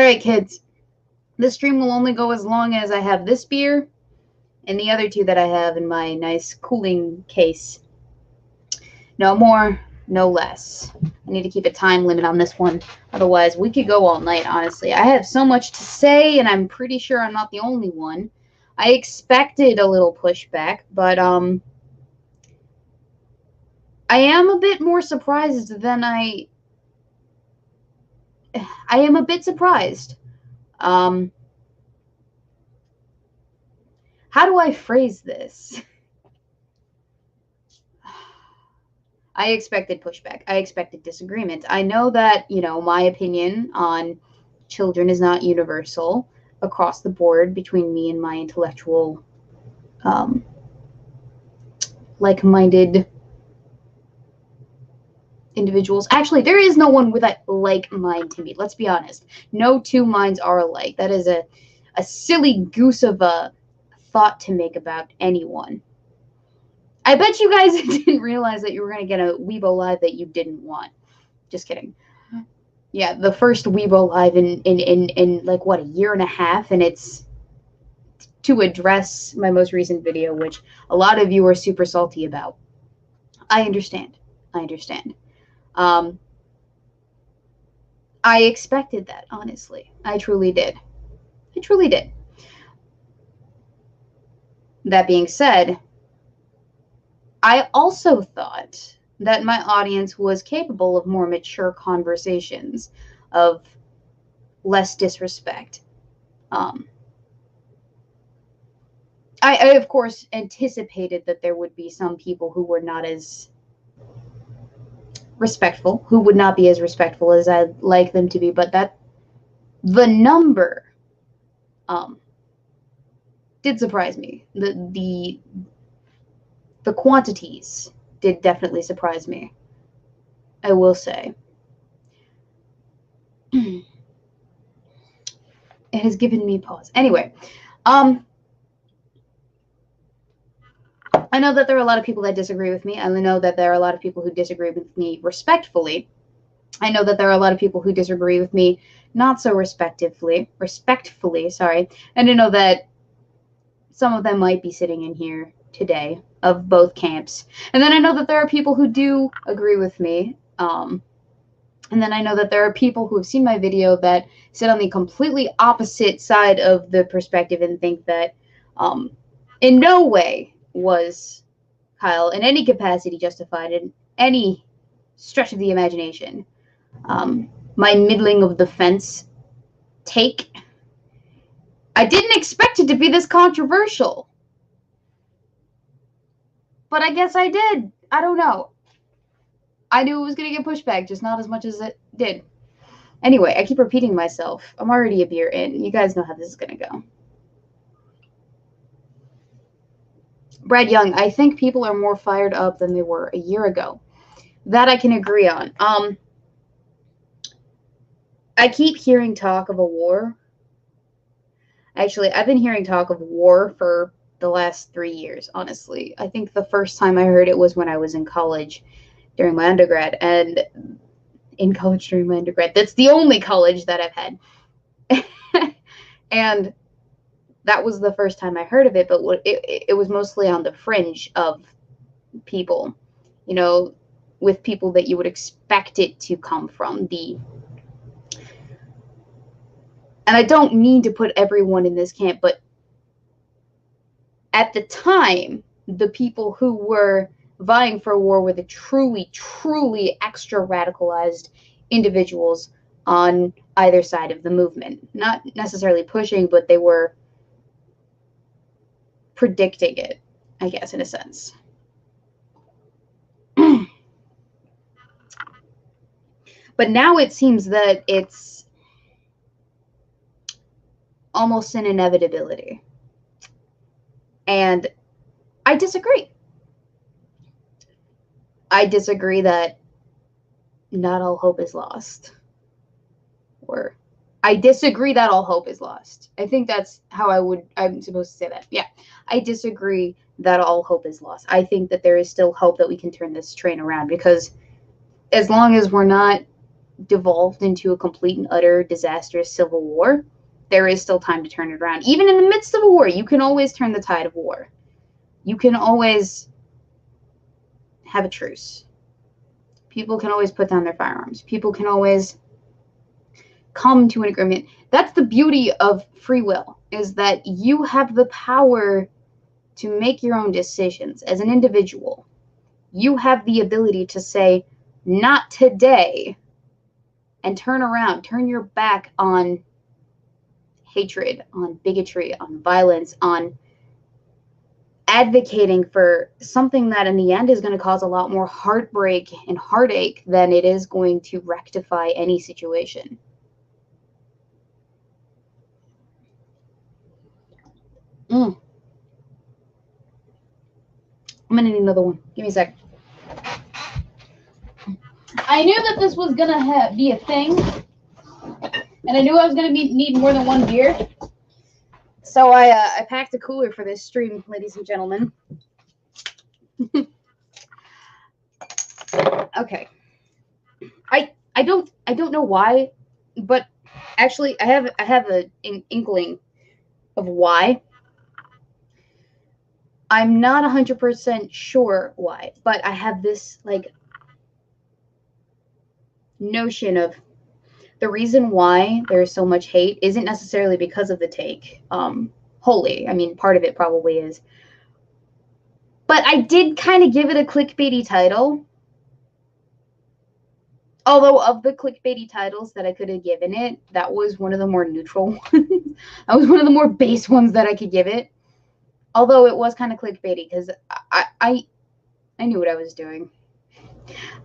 right, kids. This stream will only go as long as I have this beer and the other two that I have in my nice cooling case. No more, no less. I need to keep a time limit on this one. Otherwise, we could go all night, honestly. I have so much to say, and I'm pretty sure I'm not the only one. I expected a little pushback, but I am a bit more surprised than I am a bit surprised. How do I phrase this? I expected pushback. I expected disagreement. I know that, you know, my opinion on children is not universal across the board between me and my intellectual, like-minded individuals. Actually, there is no one with a like mind to me. Let's be honest. No two minds are alike. That is a silly goose of a thought to make about anyone. I bet you guys didn't realize that you were going to get a Weebo Live that you didn't want. Just kidding. Yeah, the first Weebo Live in like, what, a year and a half, and it's to address my most recent video, which a lot of you are super salty about. I understand. I understand. I expected that, honestly. I truly did. I truly did. That being said, I also thought that my audience was capable of more mature conversations, of less disrespect. I of course, anticipated that there would be some people who were not as respectful, who would not be as respectful as I'd like them to be, but that the number did surprise me. The quantities did definitely surprise me, I will say. It has given me pause. Anyway, I know that there are a lot of people that disagree with me. I know that there are a lot of people who disagree with me respectfully. I know that there are a lot of people who disagree with me not so respectfully, sorry. And I know that some of them might be sitting in here today of both camps. And then I know that there are people who do agree with me. And then I know that there are people who have seen my video that sit on the completely opposite side of the perspective and think that in no way was Kyle in any capacity justified in any stretch of the imagination. My middling of the fence take. I didn't expect it to be this controversial. But I guess I did. I don't know. I knew it was going to get pushback, just not as much as it did. Anyway, I keep repeating myself. I'm already a beer in. You guys know how this is going to go. Brad Young, I think people are more fired up than they were a year ago. That I can agree on. I keep hearing talk of a war. Actually, I've been hearing talk of war for the last 3 years, honestly. I think the first time I heard it was when I was in college during my undergrad. And in college during my undergrad, that's the only college that I've had. And that was the first time I heard of it, but it was mostly on the fringe of people, you know, with people that you would expect it to come from. And I don't mean to put everyone in this camp, but at the time, the people who were vying for war were the truly, truly extra radicalized individuals on either side of the movement. Not necessarily pushing, but they were predicting it, I guess, in a sense. But now it seems that it's almost an inevitability. And I disagree. I disagree that not all hope is lost. Or I disagree that all hope is lost. I think that's how I'm supposed to say that. Yeah. I disagree that all hope is lost. I think that there is still hope that we can turn this train around, because as long as we're not devolved into a complete and utter disastrous civil war, there is still time to turn it around. Even in the midst of a war, you can always turn the tide of war. You can always have a truce. People can always put down their firearms. People can always come to an agreement. That's the beauty of free will, is that you have the power to make your own decisions as an individual. You have the ability to say, not today, and turn around, turn your back on hatred, on bigotry, on violence, on advocating for something that in the end is going to cause a lot more heartbreak and heartache than it is going to rectify any situation. I'm going to need another one. Give me a sec. I knew that this was going to be a thing, and I knew I was going to need more than one beer. So I packed a cooler for this stream, ladies and gentlemen. Okay. I don't know why, but actually I have an inkling of why. I'm not 100% sure why, but I have this like notion of the reason why there's so much hate isn't necessarily because of the take. Wholly. I mean, part of it probably is. But I did kind of give it a clickbaity title. Although of the clickbaity titles that I could have given it, that was one of the more neutral ones. That was one of the more base ones that I could give it. Although it was kind of clickbaity because I knew what I was doing.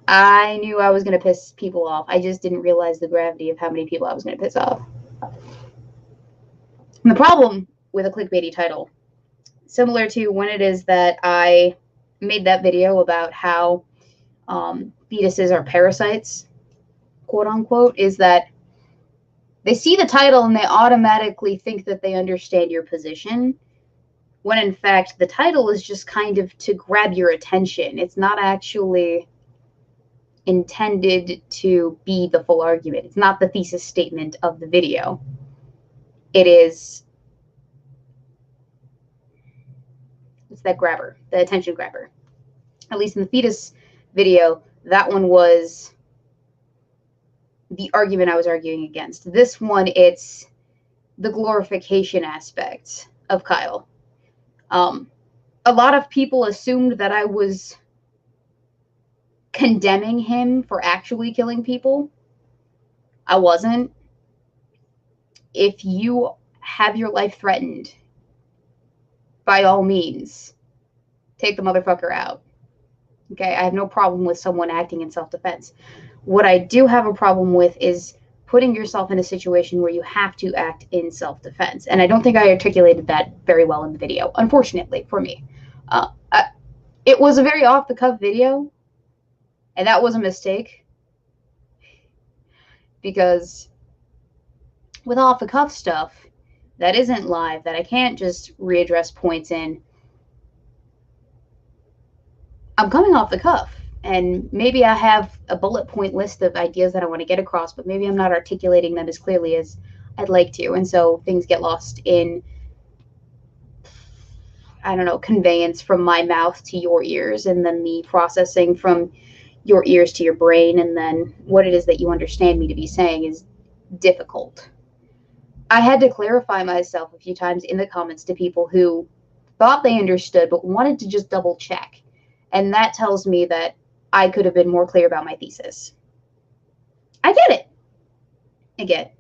I knew I was going to piss people off. I just didn't realize the gravity of how many people I was going to piss off. And the problem with a clickbaity title, similar to when it is that I made that video about how fetuses are parasites, quote unquote, is that they see the title and they automatically think that they understand your position, when in fact the title is just kind of to grab your attention. It's not actually intended to be the full argument. It's not the thesis statement of the video. It's that grabber, the attention grabber. At least in the fetus video, that one was the argument I was arguing against. This one, it's the glorification aspect of Kyle. A lot of people assumed that I was condemning him for actually killing people. I wasn't. If you have your life threatened, by all means, take the motherfucker out. Okay, I have no problem with someone acting in self-defense. What I do have a problem with is putting yourself in a situation where you have to act in self-defense. And I don't think I articulated that very well in the video, unfortunately, for me. It was a very off-the-cuff video, and that was a mistake. Because with off-the-cuff stuff that isn't live, that I can't just readdress points in, I'm coming off the cuff, and maybe I have a bullet point list of ideas that I want to get across, but maybe I'm not articulating them as clearly as I'd like to, and so things get lost in, I don't know, conveyance from my mouth to your ears, and then the processing from your ears to your brain, and then what it is that you understand me to be saying is difficult. I had to clarify myself a few times in the comments to people who thought they understood but wanted to just double check. And that tells me that I could have been more clear about my thesis. I get it. I get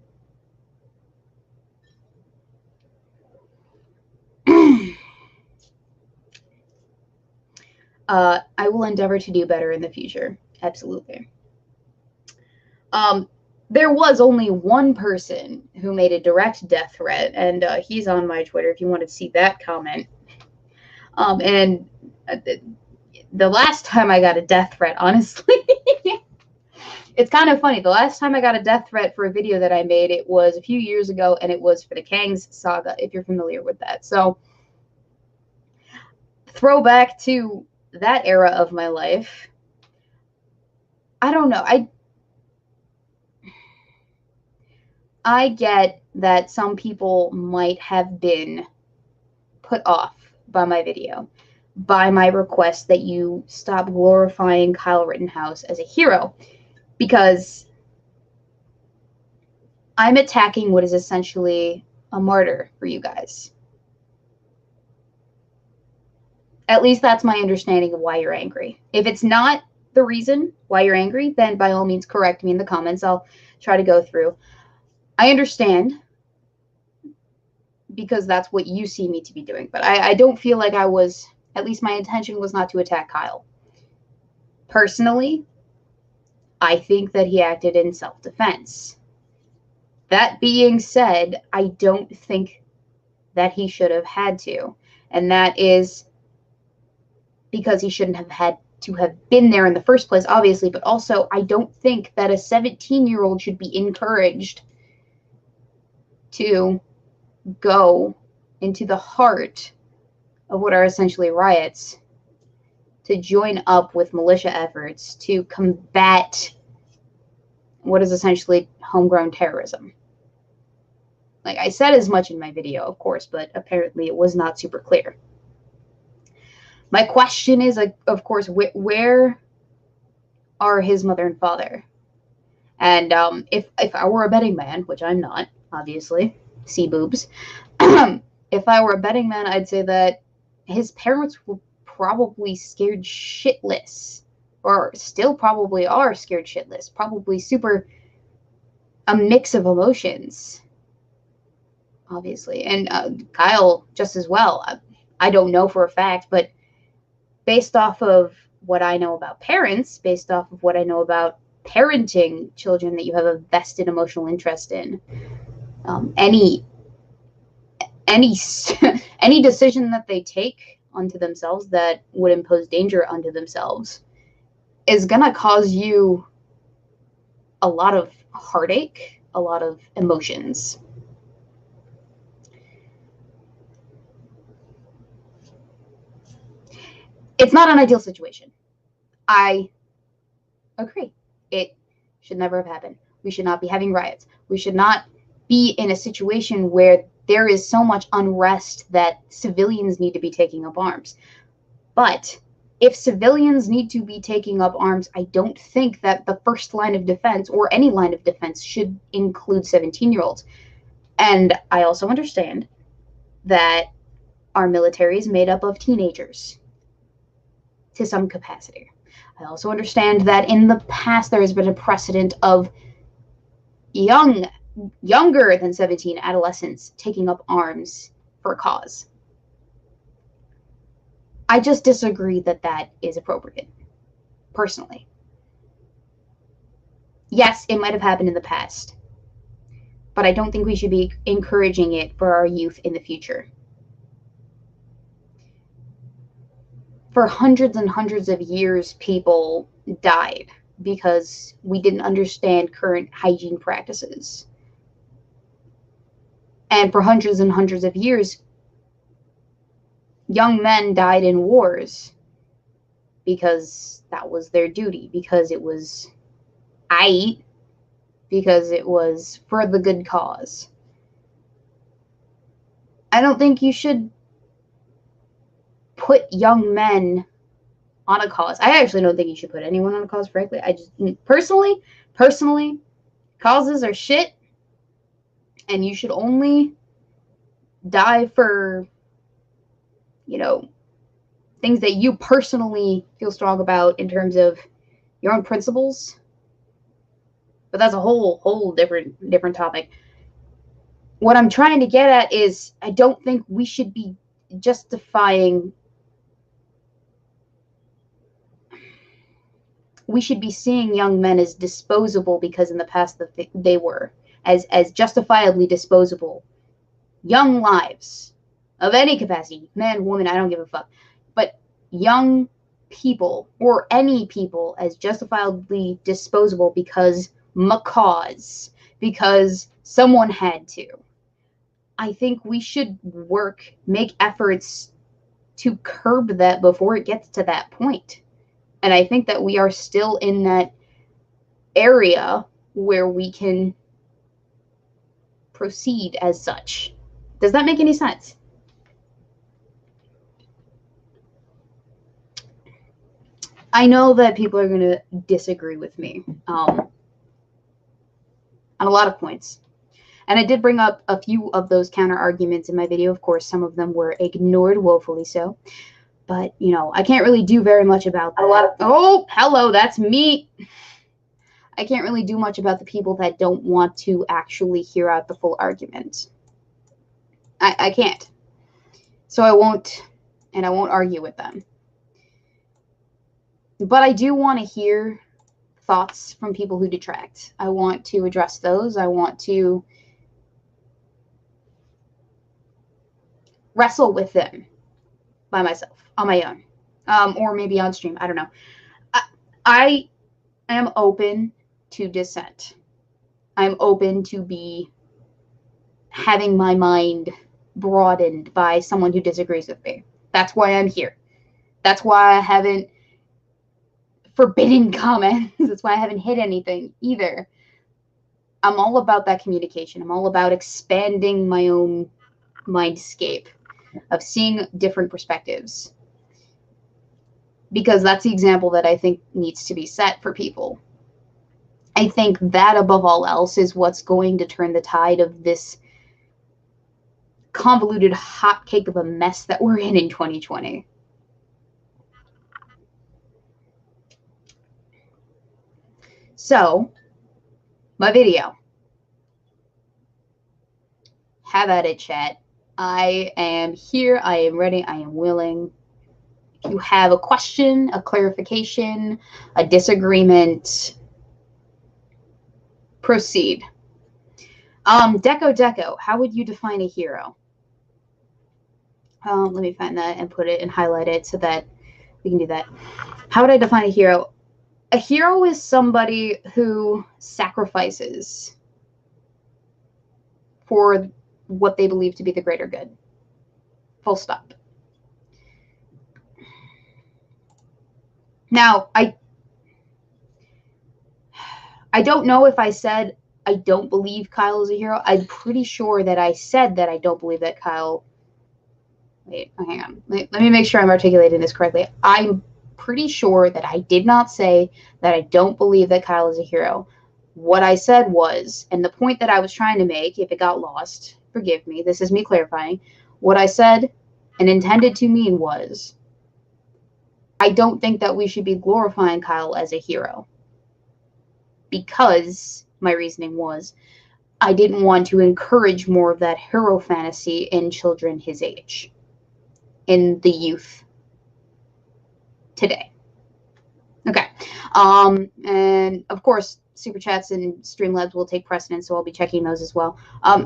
it. I will endeavor to do better in the future. Absolutely. There was only one person who made a direct death threat, and he's on my Twitter if you want to see that comment. And the last time I got a death threat, honestly, it's kind of funny. The last time I got a death threat for a video that I made, it was a few years ago, and it was for the Kang's Saga, if you're familiar with that. So, throwback to that era of my life. I don't know. I get that some people might have been put off by my video, by my request that you stop glorifying Kyle Rittenhouse as a hero, because I'm attacking what is essentially a martyr for you guys. At least that's my understanding of why you're angry. If it's not the reason why you're angry, then by all means correct me in the comments. I'll try to go through. I understand, because that's what you see me to be doing. But I don't feel like I was, at least my intention was not to attack Kyle. Personally, I think that he acted in self-defense. That being said, I don't think that he should have had to. And that is because he shouldn't have had to have been there in the first place, obviously. But also, I don't think that a 17-year-old should be encouraged to go into the heart of what are essentially riots, to join up with militia efforts to combat what is essentially homegrown terrorism. Like I said as much in my video, of course, but apparently it was not super clear. My question is, of course, where are his mother and father? And if I were a betting man, which I'm not, obviously, see boobs. If I were a betting man, I'd say that his parents were probably scared shitless, or still probably are scared shitless, probably super, a mix of emotions, obviously. And Kyle just as well. I don't know for a fact, but based off of what I know about parents, based off of what I know about parenting children that you have a vested emotional interest in, any decision that they take onto themselves that would impose danger unto themselves is gonna cause you a lot of heartache, a lot of emotions. It's not an ideal situation. I agree. It should never have happened. We should not be having riots. We should not be in a situation where there is so much unrest that civilians need to be taking up arms. But if civilians need to be taking up arms, I don't think that the first line of defense, or any line of defense, should include 17-year-olds. And I also understand that our military is made up of teenagers to some capacity. I also understand that in the past there has been a precedent of younger than 17 adolescents taking up arms for a cause. I just disagree that that is appropriate, personally. Yes, it might have happened in the past, but I don't think we should be encouraging it for our youth in the future. For hundreds and hundreds of years, people died because we didn't understand current hygiene practices. And for hundreds and hundreds of years, young men died in wars because that was their duty, because it was because it was for the good cause. I don't think you should put young men on a cause. I actually don't think you should put anyone on a cause, frankly. I just, personally, causes are shit, and you should only die for, things that you personally feel strong about in terms of your own principles. But that's a whole different topic. What I'm trying to get at is I don't think we should be justifying, we should be seeing young men as disposable because in the past they were, as justifiably disposable. Young lives of any capacity, man, woman, I don't give a fuck, but young people, or any people, as justifiably disposable because macaws, because someone had to. I think we should make efforts to curb that before it gets to that point. And I think that we are still in that area where we can proceed as such. Does that make any sense? I know that people are going to disagree with me on a lot of points. And I did bring up a few of those counter arguments in my video. Of course, some of them were ignored, woefully so. But, you know, I can't really do very much about that. Oh, hello, that's me. I can't really do much about the people that don't want to actually hear out the full argument. I can't. So I won't argue with them. But I do want to hear thoughts from people who detract. I want to address those. I want to wrestle with them by myself, on my own, or maybe on stream. I don't know. I am open to dissent. I'm open to be having my mind broadened by someone who disagrees with me. That's why I'm here. That's why I haven't forbidden comments. That's why I haven't hit anything either. I'm all about that communication. I'm all about expanding my own mindscape of seeing different perspectives. Because that's the example that I think needs to be set for people. I think that above all else is what's going to turn the tide of this convoluted hotcake of a mess that we're in 2020. So, my video. Have at it, chat. I am here. I am ready. I am willing. If you have a question, a clarification, a disagreement, proceed. Deco, how would you define a hero? Let me find that and put it and highlight it so that we can do that. How would I define a hero? A hero is somebody who sacrifices for what they believe to be the greater good. Full stop. Now, I don't know if I said I don't believe Kyle is a hero. I'm pretty sure that I said that I don't believe that Kyle... Wait, hang on. Let me make sure I'm articulating this correctly. I'm pretty sure that I did not say that I don't believe that Kyle is a hero. What I said was, and the point that I was trying to make, if it got lost, forgive me, this is me clarifying. What I said and intended to mean was, I don't think that we should be glorifying Kyle as a hero. Because my reasoning was, I didn't want to encourage more of that hero fantasy in children his age, in the youth today. Okay. And of course, Super Chats and Streamlabs will take precedence, so I'll be checking those as well.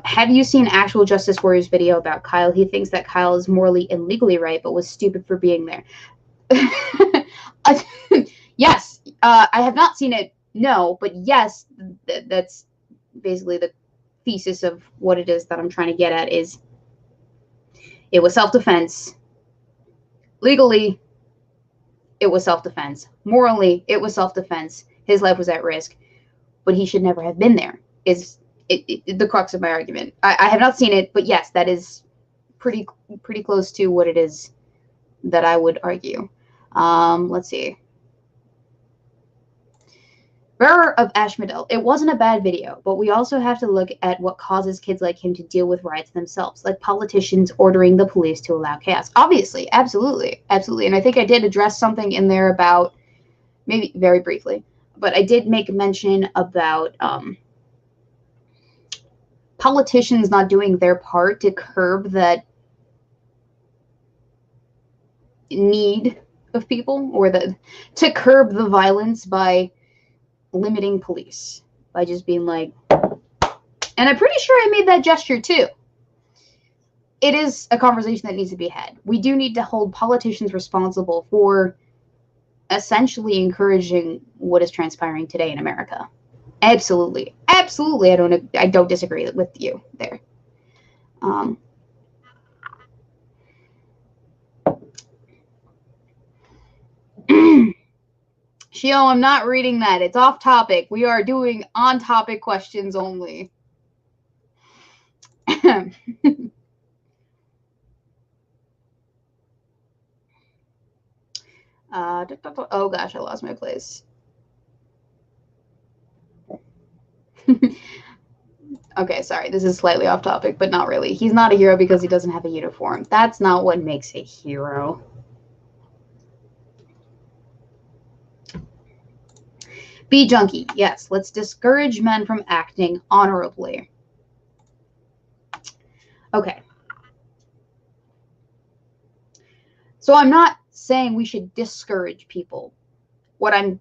Have you seen Actual Justice Warrior's video about Kyle? He thinks that Kyle is morally and legally right, but was stupid for being there. Yes, I have not seen it, no, but yes, that's basically the thesis of what it is that I'm trying to get at is it was self-defense. Legally, it was self-defense. Morally, it was self-defense. His life was at risk, but he should never have been there, is the crux of my argument. I have not seen it, but yes, that is pretty close to what it is that I would argue. Let's see. Bearer of Ashmedel. It wasn't a bad video, but we also have to look at what causes kids like him to deal with riots themselves, like politicians ordering the police to allow chaos. Obviously, absolutely, absolutely. And I think I did address something in there about, maybe very briefly, but I did make mention about politicians not doing their part to curb that need of people, or to curb the violence by limiting police, by just being like, and I'm pretty sure I made that gesture too. It is a conversation that needs to be had. We do need to hold politicians responsible for essentially encouraging what is transpiring today in America. Absolutely. Absolutely. I don't disagree with you there. Shio, I'm not reading that. It's off topic. We are doing on topic questions only. Oh gosh, I lost my place. Okay, sorry, this is slightly off topic, but not really. He's not a hero because he doesn't have a uniform. That's not what makes a hero. Be junkie. Yes, let's discourage men from acting honorably. Okay. So I'm not saying we should discourage people. What I'm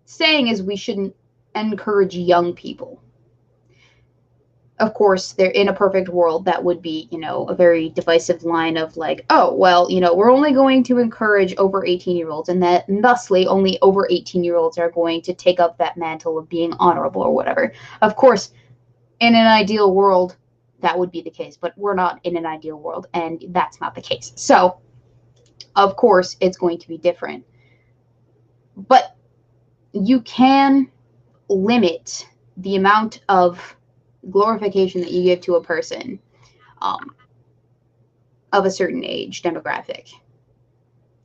saying is we shouldn't encourage young people. Of course, they're in a perfect world, that would be, a very divisive line of like, oh, well, we're only going to encourage over 18-year-olds, and that thusly only over 18-year-olds are going to take up that mantle of being honorable or whatever. Of course, in an ideal world, that would be the case, but we're not in an ideal world, and that's not the case. So, of course, it's going to be different. But you can limit the amount of glorification that you give to a person of a certain age demographic.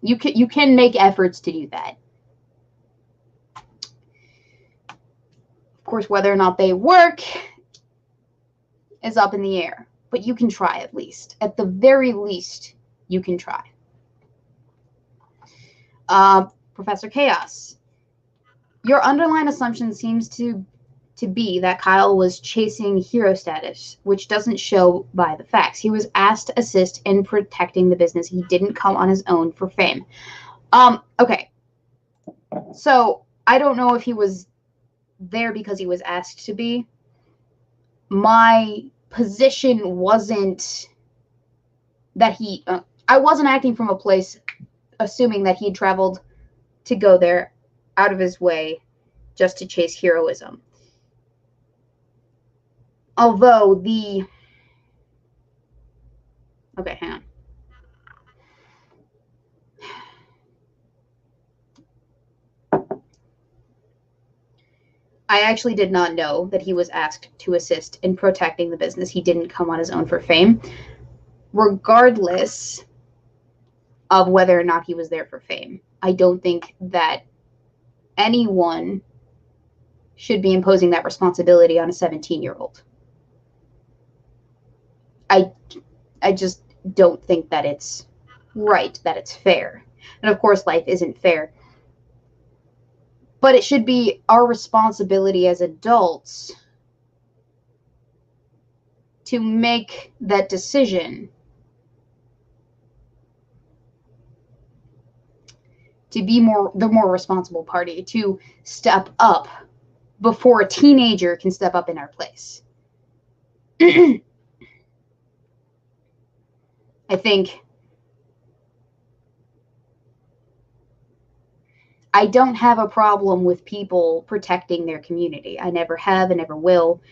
You can make efforts to do that. Of course, whether or not they work is up in the air, but you can try at least. At the very least, you can try. Professor Chaos, your underlying assumption seems to be that Kyle was chasing hero status, which doesn't show by the facts. He was asked to assist in protecting the business. He didn't come on his own for fame. Okay. So I don't know if he was there because he was asked to be. My position wasn't that I wasn't acting from a place assuming that he traveled to go there out of his way just to chase heroism. Although okay, hang on. I actually did not know that he was asked to assist in protecting the business. He didn't come on his own for fame, regardless of whether or not he was there for fame. I don't think that anyone should be imposing that responsibility on a 17-year-old. I just don't think that it's right, that it's fair. And of course, life isn't fair. But it should be our responsibility as adults to make that decision, to be the more responsible party, to step up before a teenager can step up in our place. I think I don't have a problem with people protecting their community. I never have and never will.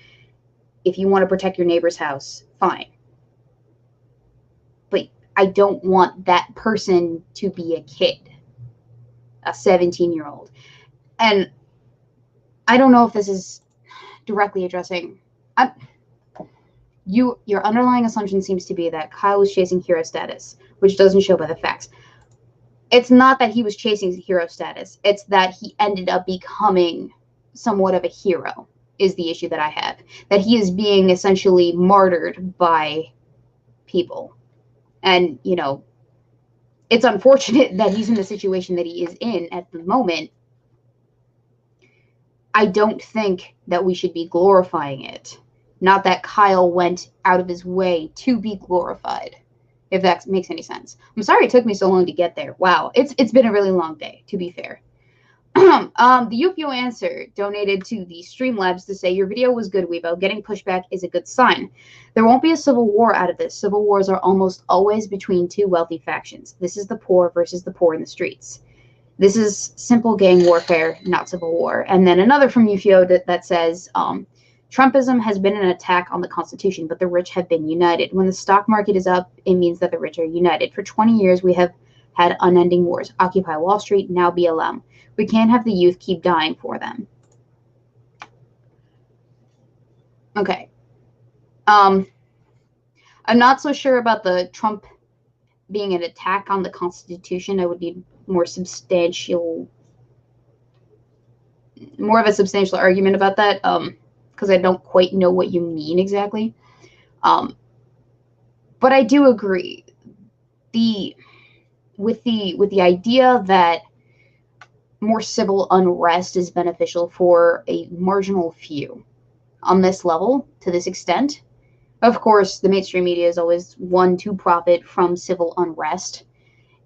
If you want to protect your neighbor's house, fine. But I don't want that person to be a kid, a 17-year-old. And I don't know if this is directly addressing... Your underlying assumption seems to be that Kyle was chasing hero status, which doesn't show by the facts. It's not that he was chasing hero status. It's that he ended up becoming somewhat of a hero is the issue that I have. That he is being essentially martyred by people. And, it's unfortunate that he's in the situation that he is in at the moment. I don't think that we should be glorifying it. Not that Kyle went out of his way to be glorified, if that makes any sense. I'm sorry it took me so long to get there. Wow, it's been a really long day, to be fair. The Yukio answer donated to the Streamlabs to say, your video was good, Weebo. Getting pushback is a good sign. There won't be a civil war out of this. Civil wars are almost always between two wealthy factions. This is the poor versus the poor in the streets. This is simple gang warfare, not civil war. And then another from Yukio that says, Trumpism has been an attack on the Constitution, but the rich have been united. When the stock market is up, it means that the rich are united. For 20 years, we have had unending wars. Occupy Wall Street, now BLM. We can't have the youth keep dying for them. Okay. I'm not so sure about the Trump being an attack on the Constitution. I would need more of a substantial argument about that, because I don't quite know what you mean exactly. But I do agree with the idea that more civil unrest is beneficial for a marginal few on this level to this extent. Of course, the mainstream media is always one to profit from civil unrest.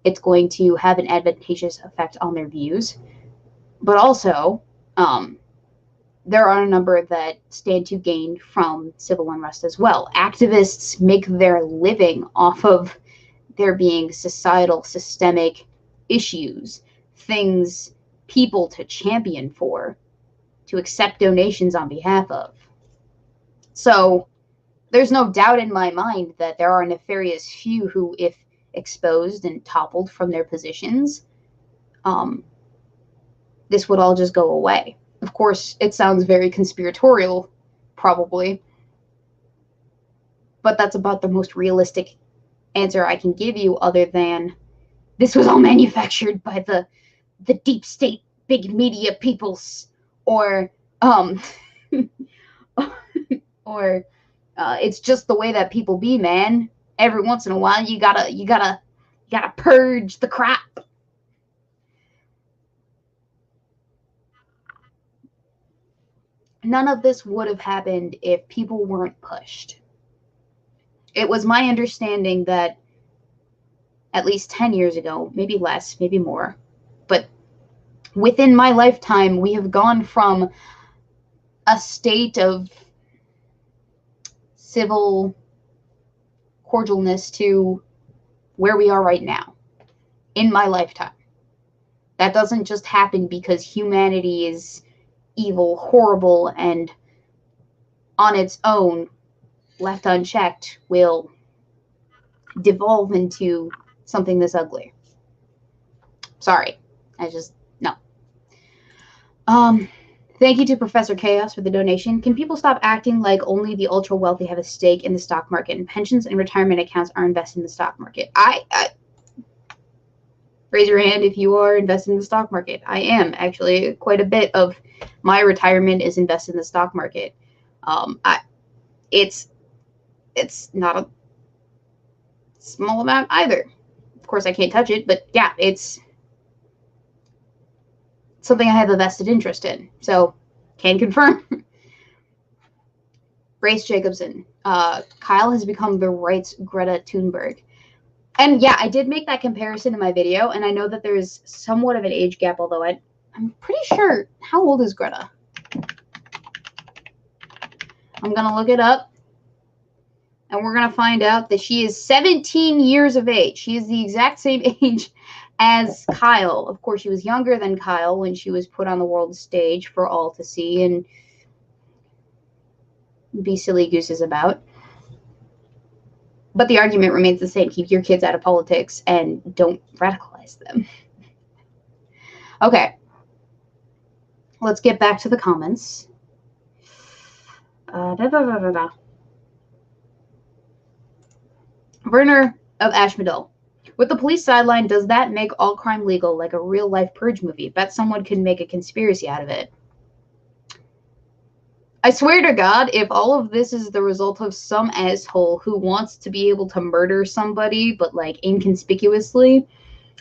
It's going to have an advantageous effect on their views. But also, there are a number that stand to gain from civil unrest as well. Activists make their living off of there being societal, systemic issues, things people to champion for, to accept donations on behalf of. So there's no doubt in my mind that there are a nefarious few who, if exposed and toppled from their positions, this would all just go away. Of course, it sounds very conspiratorial, probably, but that's about the most realistic answer I can give you, other than this was all manufactured by the deep state big media peoples, or or it's just the way that people be, man. Every once in a while you gotta purge the crap. None of this would have happened if people weren't pushed. It was my understanding that at least 10 years ago, maybe less, maybe more, but within my lifetime, we have gone from a state of civil cordialness to where we are right now in my lifetime. That doesn't just happen because humanity is evil, horrible, and on its own, left unchecked, will devolve into something this ugly. Sorry. No. Thank you to Professor Chaos for the donation. Can people stop acting like only the ultra wealthy have a stake in the stock market, and pensions and retirement accounts are invested in the stock market? I raise your hand if you are invested in the stock market. I am, actually. Quite a bit of my retirement is invested in the stock market. It's not a small amount either. Of course, I can't touch it, but yeah, it's something I have a vested interest in. So, can confirm. Brace Jacobson. Kyle has become the right's Greta Thunberg. And yeah, I did make that comparison in my video, and I know that there's somewhat of an age gap, although I'm pretty sure. How old is Greta? I'm going to look it up, and we're going to find out that she is 17 years of age. She is the exact same age as Kyle. Of course, she was younger than Kyle when she was put on the world stage for all to see and be silly gooses about. But the argument remains the same. Keep your kids out of politics and don't radicalize them. Okay. Let's get back to the comments. Werner of Ashmedal. With the police sideline, does that make all crime legal, like a real-life Purge movie? Bet someone could make a conspiracy out of it. I swear to God, if all of this is the result of some asshole who wants to be able to murder somebody, but like inconspicuously,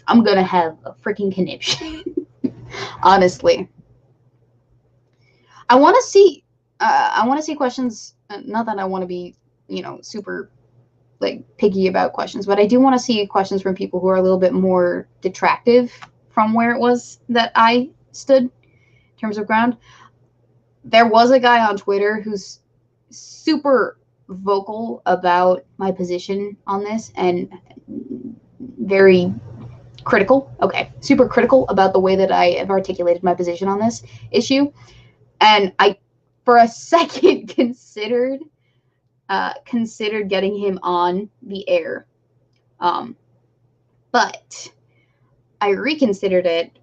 I'm gonna have a freaking conniption. Honestly, I want to see questions. Not that I want to be, super like picky about questions, but I do want to see questions from people who are a little bit more detractive from where it was that I stood in terms of ground. There was a guy on Twitter who's super vocal about my position on this and very critical. Okay, super critical about the way that I have articulated my position on this issue. And I, for a second, considered getting him on the air. But I reconsidered it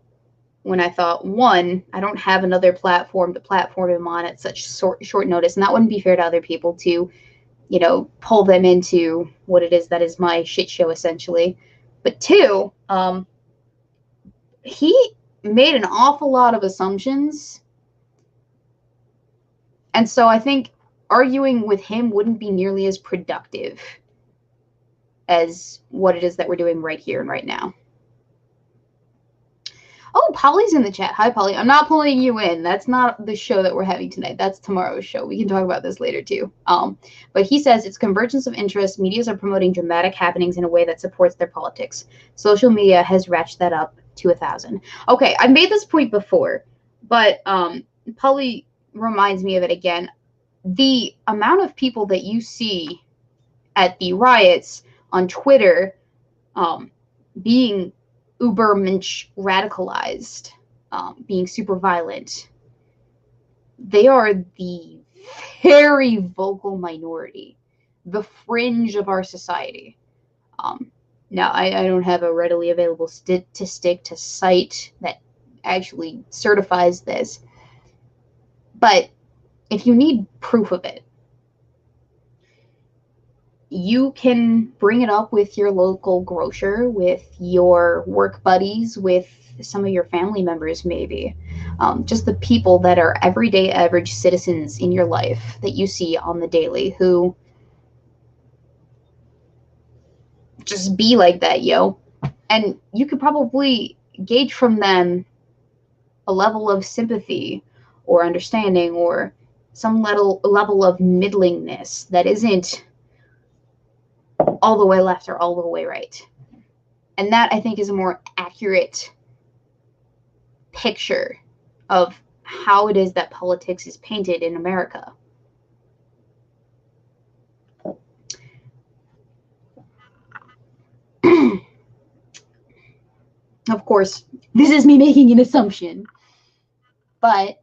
when I thought, one, I don't have another platform to platform him on at such short notice, and that wouldn't be fair to other people to, pull them into what it is that is my shit show, essentially. But two, he made an awful lot of assumptions. And so I think arguing with him wouldn't be nearly as productive as what it is that we're doing right here and right now. Oh, Polly's in the chat. Hi, Polly. I'm not pulling you in. That's not the show that we're having tonight. That's tomorrow's show. We can talk about this later, too. But he says it's convergence of interest. Medias are promoting dramatic happenings in a way that supports their politics. Social media has ratcheted that up to 1,000. Okay, I've made this point before, but Polly reminds me of it again. The amount of people that you see at the riots on Twitter being ubermensch radicalized, being super violent, they are the very vocal minority, the fringe of our society. Now, I don't have a readily available statistic to cite that actually certifies this, but if you need proof of it, you can bring it up with your local grocer, with your work buddies, with some of your family members, maybe. Just the people that are everyday average citizens in your life that you see on the daily who just be like that, yo. And you could probably gauge from them a level of sympathy or understanding or some level of middlingness that isn't all the way left or all the way right. And that, I think, is a more accurate picture of how it is that politics is painted in America. Of course, this is me making an assumption, but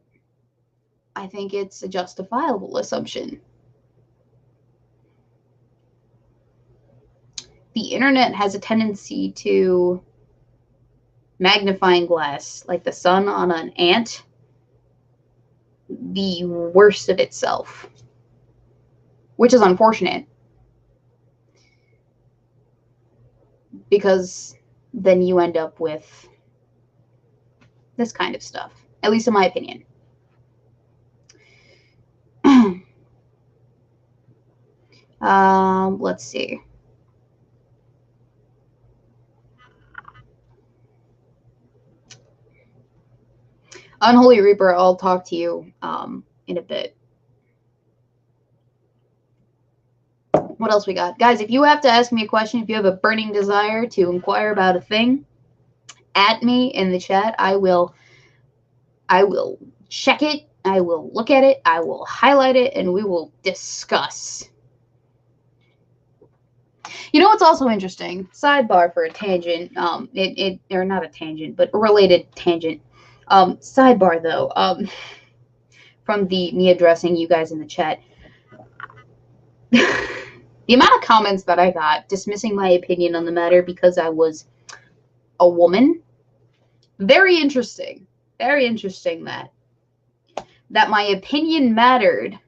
I think it's a justifiable assumption. The internet has a tendency to magnifying glass, like the sun on an ant, the worst of itself, which is unfortunate because then you end up with this kind of stuff, at least in my opinion. Let's see. Unholy Reaper, I'll talk to you in a bit. What else we got? Guys, if you have to ask me a question, if you have a burning desire to inquire about a thing, at me in the chat. I will check it. I will look at it. I will highlight it, and we will discuss. You know what's also interesting? Sidebar for a tangent. Or not a tangent, but a related tangent. Sidebar though. From me addressing you guys in the chat. The amount of comments that I got dismissing my opinion on the matter because I was a woman. Very interesting. Very interesting that my opinion mattered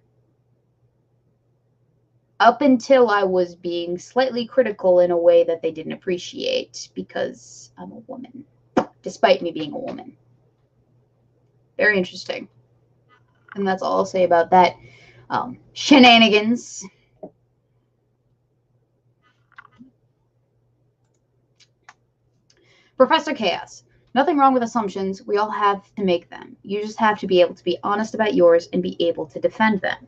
up until I was being slightly critical in a way that they didn't appreciate because I'm a woman, despite me being a woman. Very interesting. And that's all I'll say about that. Shenanigans. Professor Chaos. Nothing wrong with assumptions. We all have to make them. You just have to be able to be honest about yours and be able to defend them.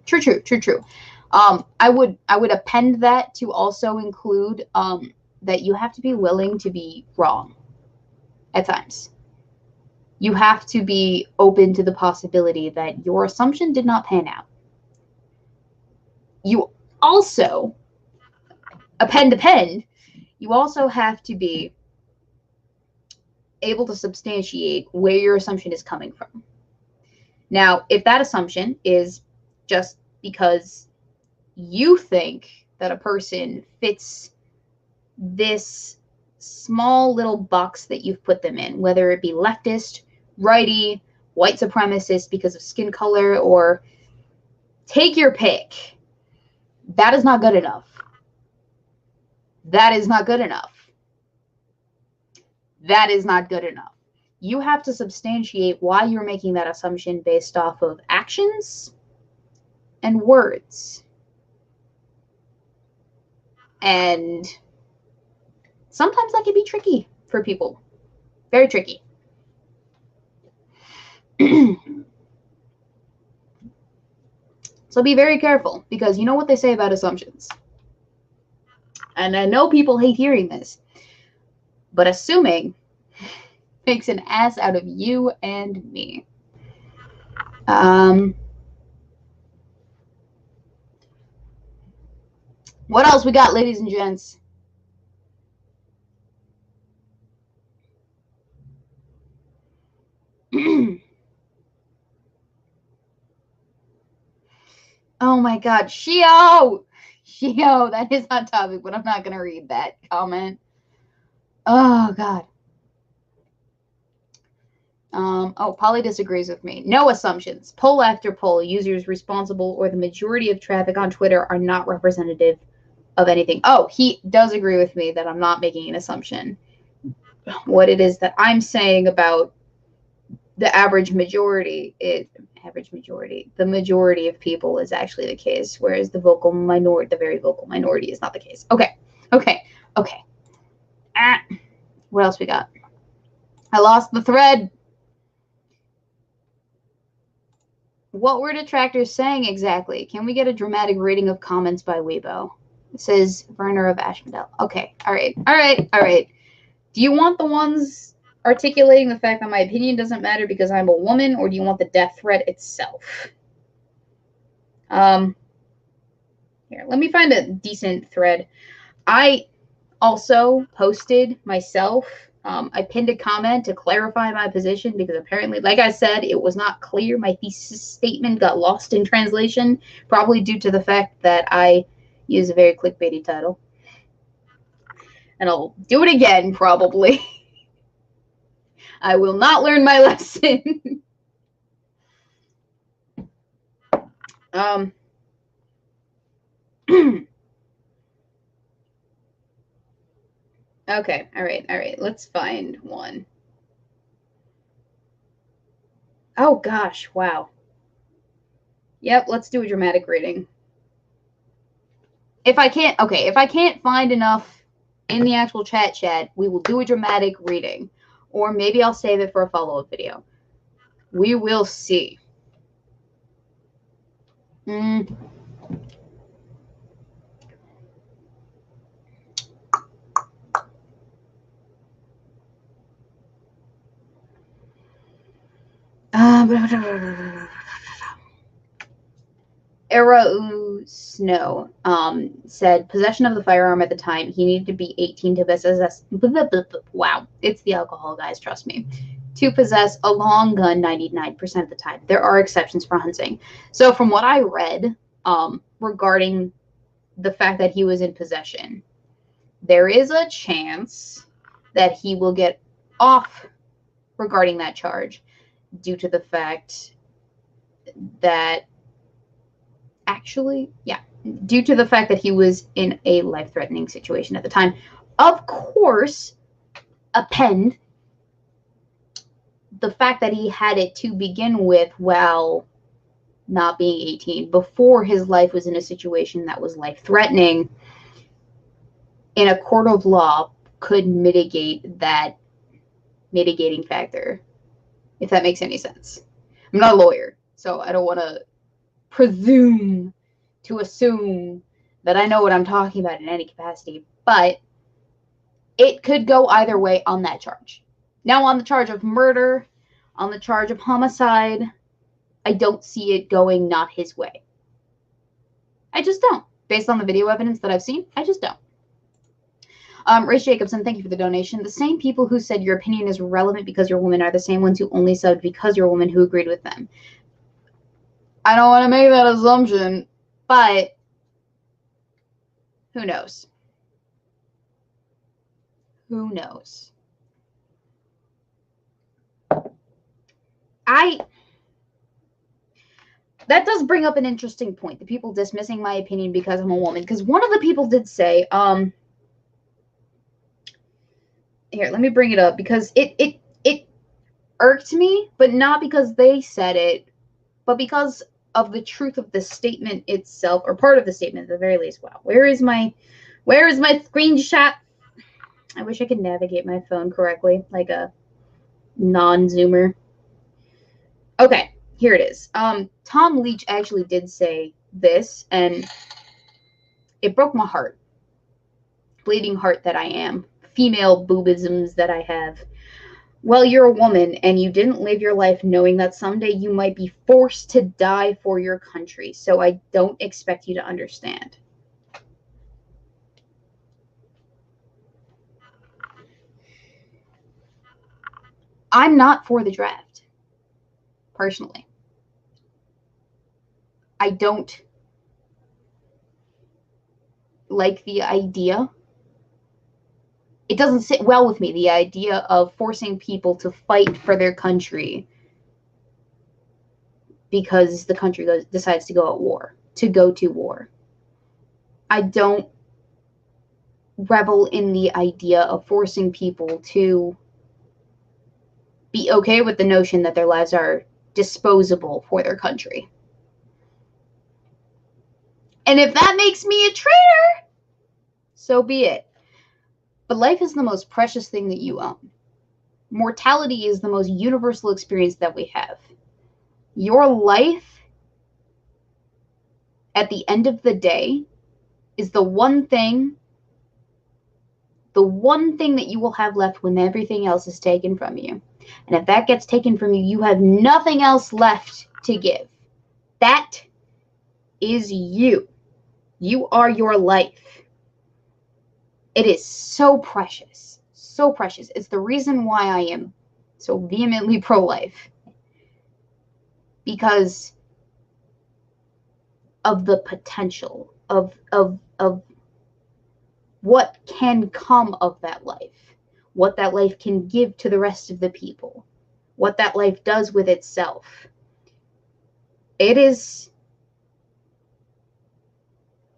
True, true, true, true. I would append that to also include that you have to be willing to be wrong at times. You have to be open to the possibility that your assumption did not pan out. You also, append, you also have to be able to substantiate where your assumption is coming from. Now, if that assumption is just because you think that a person fits this small little box that you've put them in, whether it be leftist, righty, white supremacist because of skin color, or take your pick, That is not good enough. That is not good enough. That is not good enough. You have to substantiate why you're making that assumption based off of actions and words. And sometimes that can be tricky for people. Very tricky. So be very careful, because you know what they say about assumptions. And I know people hate hearing this, but assuming makes an ass out of you and me. What else we got, ladies and gents? Oh my God, Shio! Shio, that is on topic, but I'm not going to read that comment. Oh God. Polly disagrees with me. No assumptions. Poll after poll, users responsible or the majority of traffic on Twitter are not representative of anything. Oh, he does agree with me that I'm not making an assumption. What it is that I'm saying about the average majority, the majority of people is actually the case, whereas the very vocal minority is not the case. Okay. What else we got? I lost the thread. What were detractors saying exactly? Can we get a dramatic reading of comments by Weebo? It says Werner of Ashmedale. Okay. All right. Do you want the ones articulating the fact that my opinion doesn't matter because I'm a woman, or do you want the death threat itself? Here, let me find a decent thread. I also posted myself. I pinned a comment to clarify my position because apparently, like I said, it was not clear. My thesis statement got lost in translation, probably due to the fact that I use a very clickbaity title. And I'll do it again, probably. I will not learn my lesson. Okay, all right. Let's find one. Oh gosh, wow. Yep, let's do a dramatic reading. If I can't find enough in the actual chat, we will do a dramatic reading. Or maybe I'll save it for a follow-up video. We will see. Era Snow said possession of the firearm at the time, he needed to be 18 to possess. Wow, it's the alcohol, guys, trust me. To possess a long gun 99% of the time. There are exceptions for hunting. So from what I read regarding the fact that he was in possession, there is a chance that he will get off regarding that charge due to the fact that due to the fact that he was in a life-threatening situation at the time. Of course, append the fact that he had it to begin with while not being 18, before his life was in a situation that was life-threatening, in a court of law could mitigate that mitigating factor, if that makes any sense. I'm not a lawyer, so I don't want to presume to assume that I know what I'm talking about in any capacity, but it could go either way on that charge. Now, on the charge of murder, on the charge of homicide, I don't see it going not his way. I just don't. Based on the video evidence that I've seen, I just don't. Race Jacobson, thank you for the donation. The same people who said your opinion is relevant because you're a woman are the same ones who only said because you're a woman who agreed with them. I don't want to make that assumption, but who knows? Who knows? that does bring up an interesting point. The people dismissing my opinion because I'm a woman. Because one of the people did say, here, let me bring it up because it irked me, but not because they said it, but because of the truth of the statement itself, or part of the statement at the very least. Wow, where is my screenshot? I wish I could navigate my phone correctly, like a non-zoomer. Okay, here it is. Tom Leach actually did say this, and it broke my heart. Bleeding heart that I am. Female boobisms that I have. Well, you're a woman, and you didn't live your life knowing that someday you might be forced to die for your country, so I don't expect you to understand. I'm not for the draft, personally. I don't like the idea. It doesn't sit well with me, the idea of forcing people to fight for their country because the country decides to go to war. I don't revel in the idea of forcing people to be okay with the notion that their lives are disposable for their country. And if that makes me a traitor, so be it. But life is the most precious thing that you own. Mortality is the most universal experience that we have. Your life, at the end of the day, is the one thing that you will have left when everything else is taken from you. And if that gets taken from you, you have nothing else left to give. That is you. You are your life. It is so precious. So precious. It's the reason why I am so vehemently pro-life. Because of the potential of what can come of that life, what that life can give to the rest of the people, what that life does with itself. It is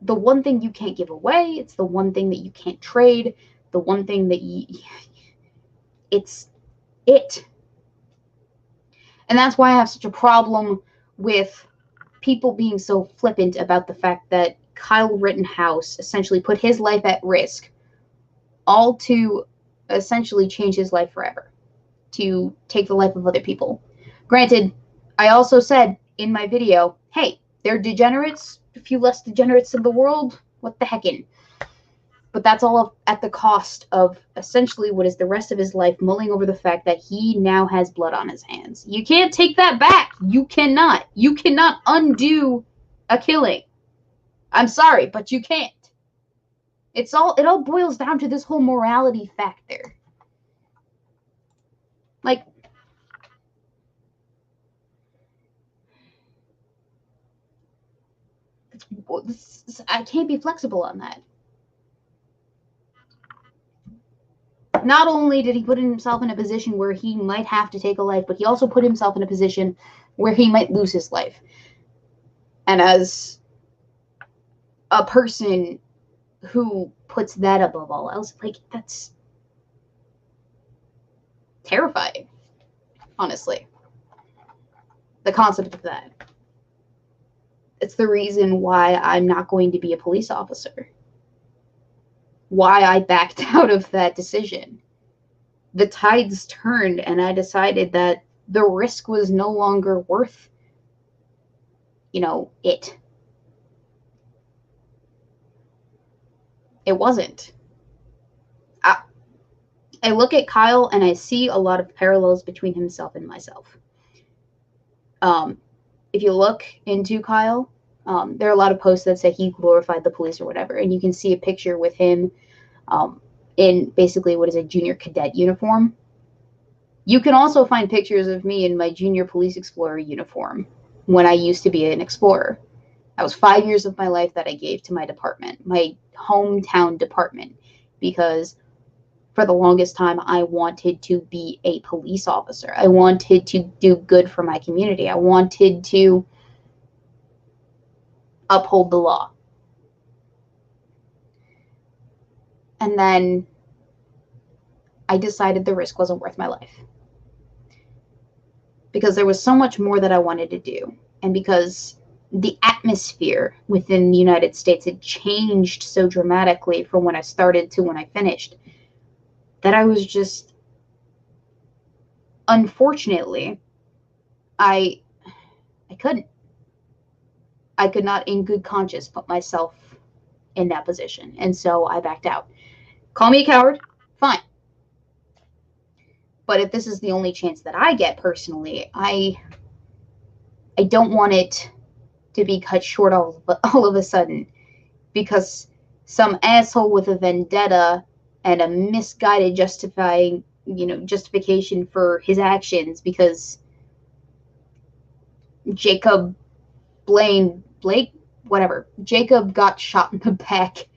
the one thing you can't give away. It's the one thing that you can't trade. The one thing that it's it. And that's why I have such a problem with people being so flippant about the fact that Kyle Rittenhouse essentially put his life at risk, all to essentially change his life forever, to take the life of other people. Granted, I also said in my video, hey, they're degenerates, a few less degenerates in the world, what the heckin'. But that's all at the cost of essentially what is the rest of his life mulling over the fact that he now has blood on his hands. You can't take that back. You cannot. You cannot undo a killing. I'm sorry, but you can't. It all boils down to this whole morality factor. Like, I can't be flexible on that. Not only did he put himself in a position where he might have to take a life, but he also put himself in a position where he might lose his life. And as a person who puts that above all else, like, that's terrifying, honestly. The concept of that. It's the reason why I'm not going to be a police officer. Why I backed out of that decision. The tides turned, and I decided that the risk was no longer worth, it. It wasn't. I look at Kyle, and I see a lot of parallels between himself and myself. If you look into Kyle, there are a lot of posts that say he glorified the police or whatever, and you can see a picture with him in basically what is a junior cadet uniform. You can also find pictures of me in my junior police explorer uniform when I used to be an explorer. That was 5 years of my life that I gave to my department, my hometown department, because for the longest time I wanted to be a police officer. I wanted to do good for my community. I wanted to uphold the law. And then I decided the risk wasn't worth my life. Because there was so much more that I wanted to do. And because the atmosphere within the United States had changed so dramatically from when I started to when I finished, that I was just, unfortunately, I couldn't. I could not in good conscience put myself in that position. And so I backed out. Call me a coward, fine. But if this is the only chance that I get personally, I don't want it to be cut short all of a sudden because some asshole with a vendetta and a misguided justification for his actions because Jacob Jacob got shot in the back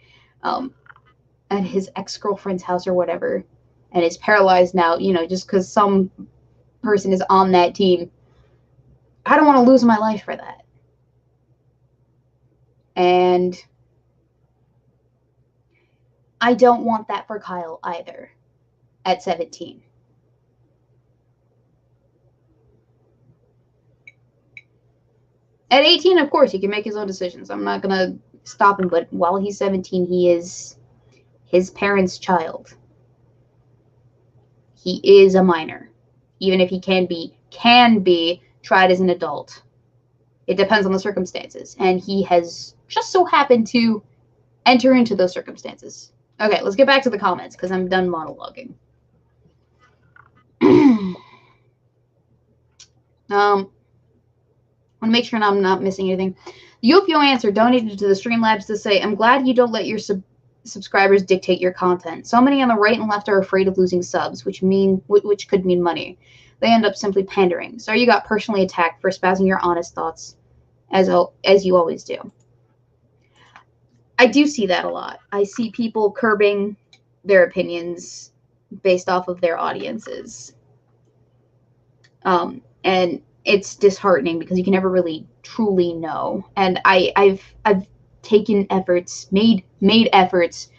at his ex-girlfriend's house or whatever, and is paralyzed now, just because some person is on that team. I don't want to lose my life for that. And I don't want that for Kyle either at 17. At 18, of course, he can make his own decisions. I'm not going to stop him, but while he's 17, he is his parents' child. He is a minor, even if he can be tried as an adult. It depends on the circumstances, and he has just so happened to enter into those circumstances. Okay, let's get back to the comments, because I'm done monologuing. I want to make sure I'm not missing anything. UFO Answer donated to the Streamlabs to say, I'm glad you don't let your subscribers dictate your content. So many on the right and left are afraid of losing subs, which could mean money. They end up simply pandering. So you got personally attacked for espousing your honest thoughts, as you always do. I do see that a lot. I see people curbing their opinions based off of their audiences. And it's disheartening because you can never really truly know. And I've taken efforts, made efforts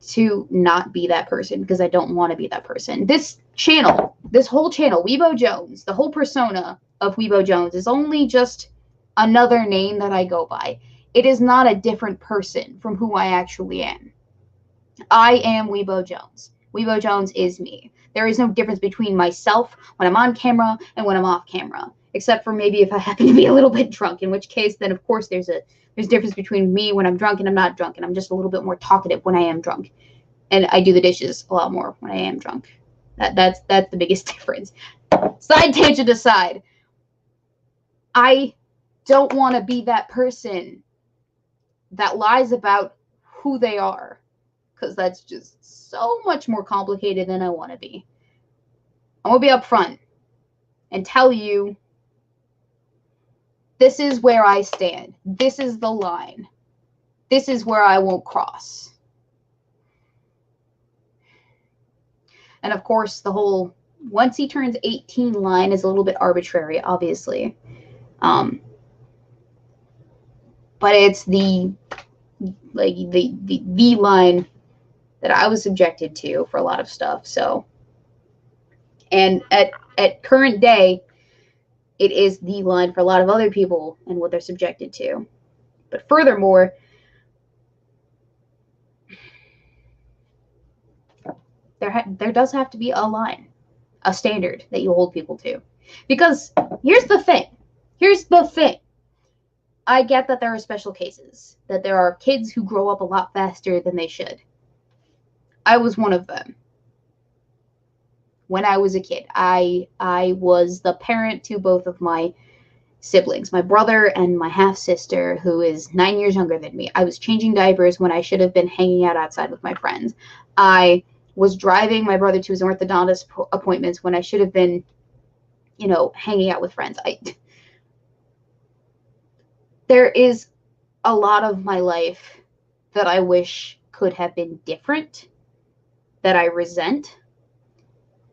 to not be that person because I don't want to be that person. This whole channel, Weebo Jones, the whole persona of Weebo Jones is only just another name that I go by. It is not a different person from who I actually am. I am Weebo Jones. Weebo Jones is me. There is no difference between myself when I'm on camera and when I'm off camera, except for maybe if I happen to be a little bit drunk, in which case then of course there's difference between me when I'm drunk and I'm not drunk, and I'm just a little bit more talkative when I am drunk. And I do the dishes a lot more when I am drunk. That's the biggest difference. Side tangent aside, I don't want to be that person that lies about who they are, because that's just so much more complicated than I want to be. I want to be upfront and tell you, this is where I stand. This is the line. This is where I won't cross. And of course, the whole once he turns 18 line is a little bit arbitrary, obviously. But it's the line that I was subjected to for a lot of stuff. So, and at current day, it is the line for a lot of other people and what they're subjected to. But furthermore, there does have to be a line, a standard that you hold people to. Because here's the thing. I get that there are special cases, that there are kids who grow up a lot faster than they should. I was one of them. When I was a kid, I was the parent to both of my siblings, my brother and my half-sister, who is 9 years younger than me. I was changing diapers when I should have been hanging out outside with my friends. I was driving my brother to his orthodontist appointments when I should have been, hanging out with friends. There is a lot of my life that I wish could have been different, that I resent,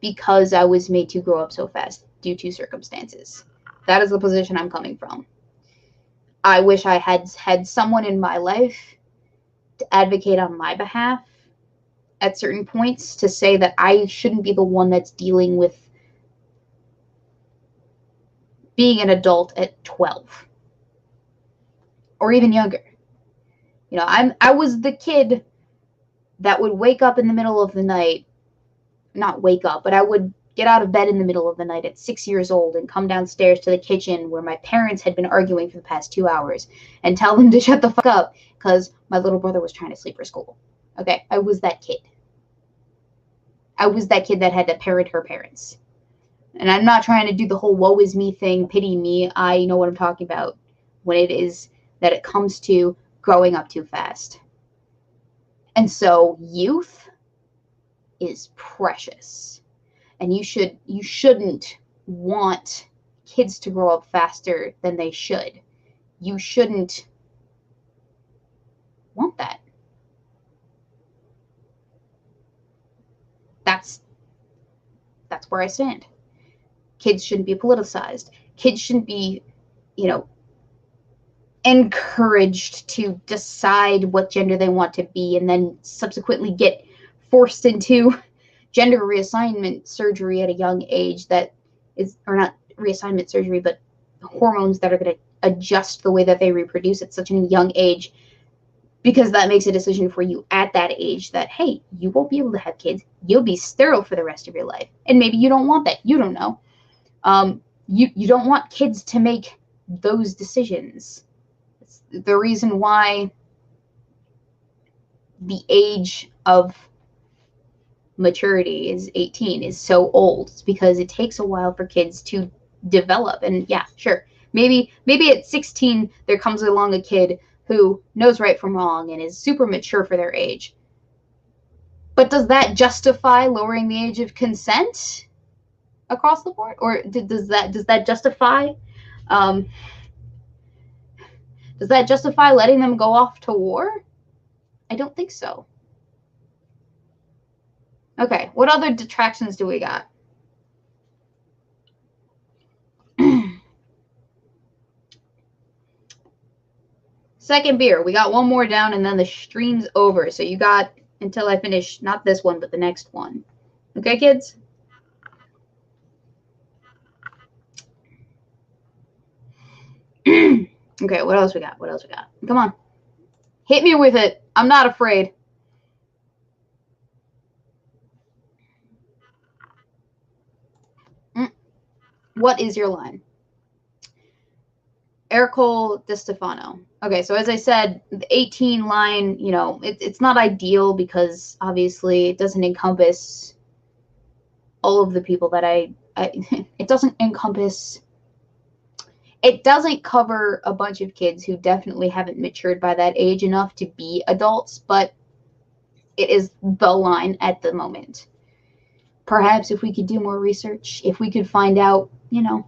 because I was made to grow up so fast due to circumstances. That is the position I'm coming from. I wish I had someone in my life to advocate on my behalf at certain points, to say that I shouldn't be the one that's dealing with being an adult at 12 or even younger. You know, I was the kid that would wake up in the middle of the night, not wake up, but I would get out of bed in the middle of the night at 6 years old and come downstairs to the kitchen where my parents had been arguing for the past 2 hours and tell them to shut the fuck up because my little brother was trying to sleep for school. Okay, I was that kid. I was that kid that had to parent her parents. And I'm not trying to do the whole woe is me thing, pity me. I know what I'm talking about when it is that it comes to growing up too fast. And so youth is precious. And you shouldn't want kids to grow up faster than they should. You shouldn't want that. That's where I stand. Kids shouldn't be politicized. Kids shouldn't be, you know, encouraged to decide what gender they want to be and then subsequently get forced into gender reassignment surgery at a young age that is, or not reassignment surgery, but hormones that are going to adjust the way that they reproduce at such a young age, because that makes a decision for you at that age that, hey, you won't be able to have kids. You'll be sterile for the rest of your life. And maybe you don't want that. You don't know. You don't want kids to make those decisions. It's the reason why the age of maturity is 18 is so old. It's because it takes a while for kids to develop. And yeah, sure, maybe at 16 there comes along a kid who knows right from wrong and is super mature for their age. But does that justify lowering the age of consent across the board? Or does that justify letting them go off to war? I don't think so. Okay, what other detractions do we got? Second beer. We got one more down and then the stream's over. So you got until I finish, not this one, but the next one. Okay, kids? Okay, what else we got? What else we got? Come on. Hit me with it. I'm not afraid. What is your line? Ercole Di Stefano. Okay, so as I said, the 18 line, you know, it's not ideal because obviously it doesn't encompass all of the people that it doesn't cover a bunch of kids who definitely haven't matured by that age enough to be adults, but it is the line at the moment. Perhaps if we could do more research, if we could find out, you know,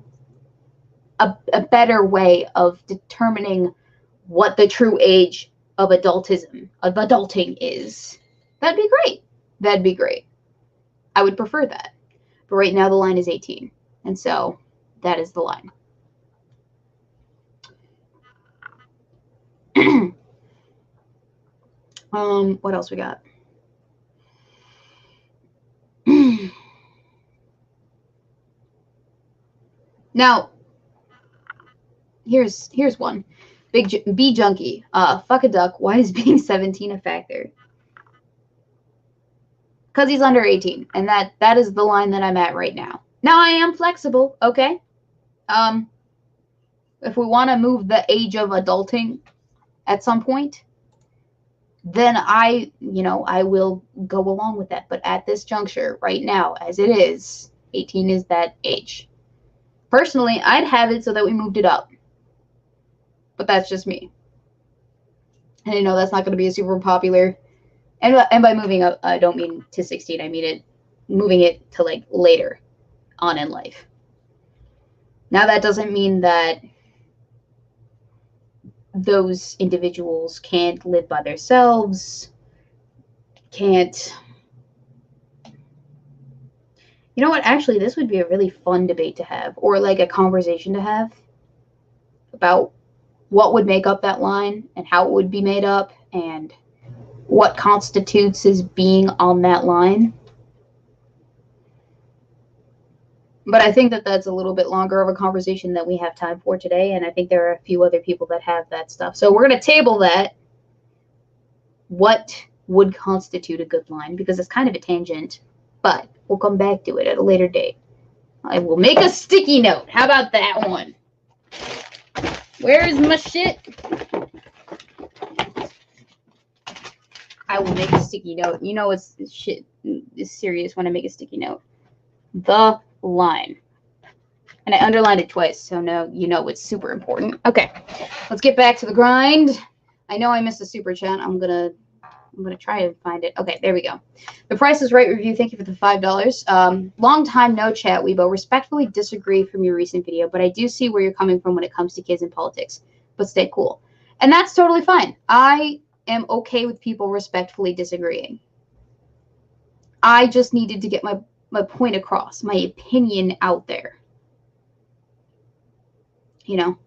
a better way of determining what the true age of adulting is, that'd be great. That'd be great. I would prefer that. But right now the line is 18. And so that is the line. What else we got? Now, here's one. Bee junkie. Fuck a duck. Why is being 17 a factor? Because he's under 18, and that is the line that I'm at right now. Now I am flexible, okay? If we want to move the age of adulting at some point, then I will go along with that. But at this juncture, right now, as it is, 18 is that age. Personally, I'd have it so that we moved it up. But that's just me. And I know that's not going to be a super popular. And by moving up, I don't mean to 16. I mean moving it to like later on in life. Now that doesn't mean that those individuals can't live by themselves, can't. You know what? Actually, this would be a really fun debate to have, or like a conversation to have about what would make up that line and how it would be made up and what constitutes as being on that line. But I think that that's a little bit longer of a conversation than we have time for today, and I think there are a few other people that have that stuff. So we're going to table that. What would constitute a good line? Because it's kind of a tangent, but we'll come back to it at a later date. I will make a sticky note. How about that one? Where is my shit? I will make a sticky note. You know it's shit is serious when I make a sticky note. The line. And I underlined it twice, so now you know it's super important. Okay, let's get back to the grind. I know I missed a super chat. I'm gonna try to find it. Okay, there we go. The Price is Right review. Thank you for the $5. Long time no chat, Weebo. Respectfully disagree from your recent video, but I do see where you're coming from when it comes to kids in politics. But stay cool, and that's totally fine. I am okay with people respectfully disagreeing. I just needed to get my point across, my opinion out there. You know,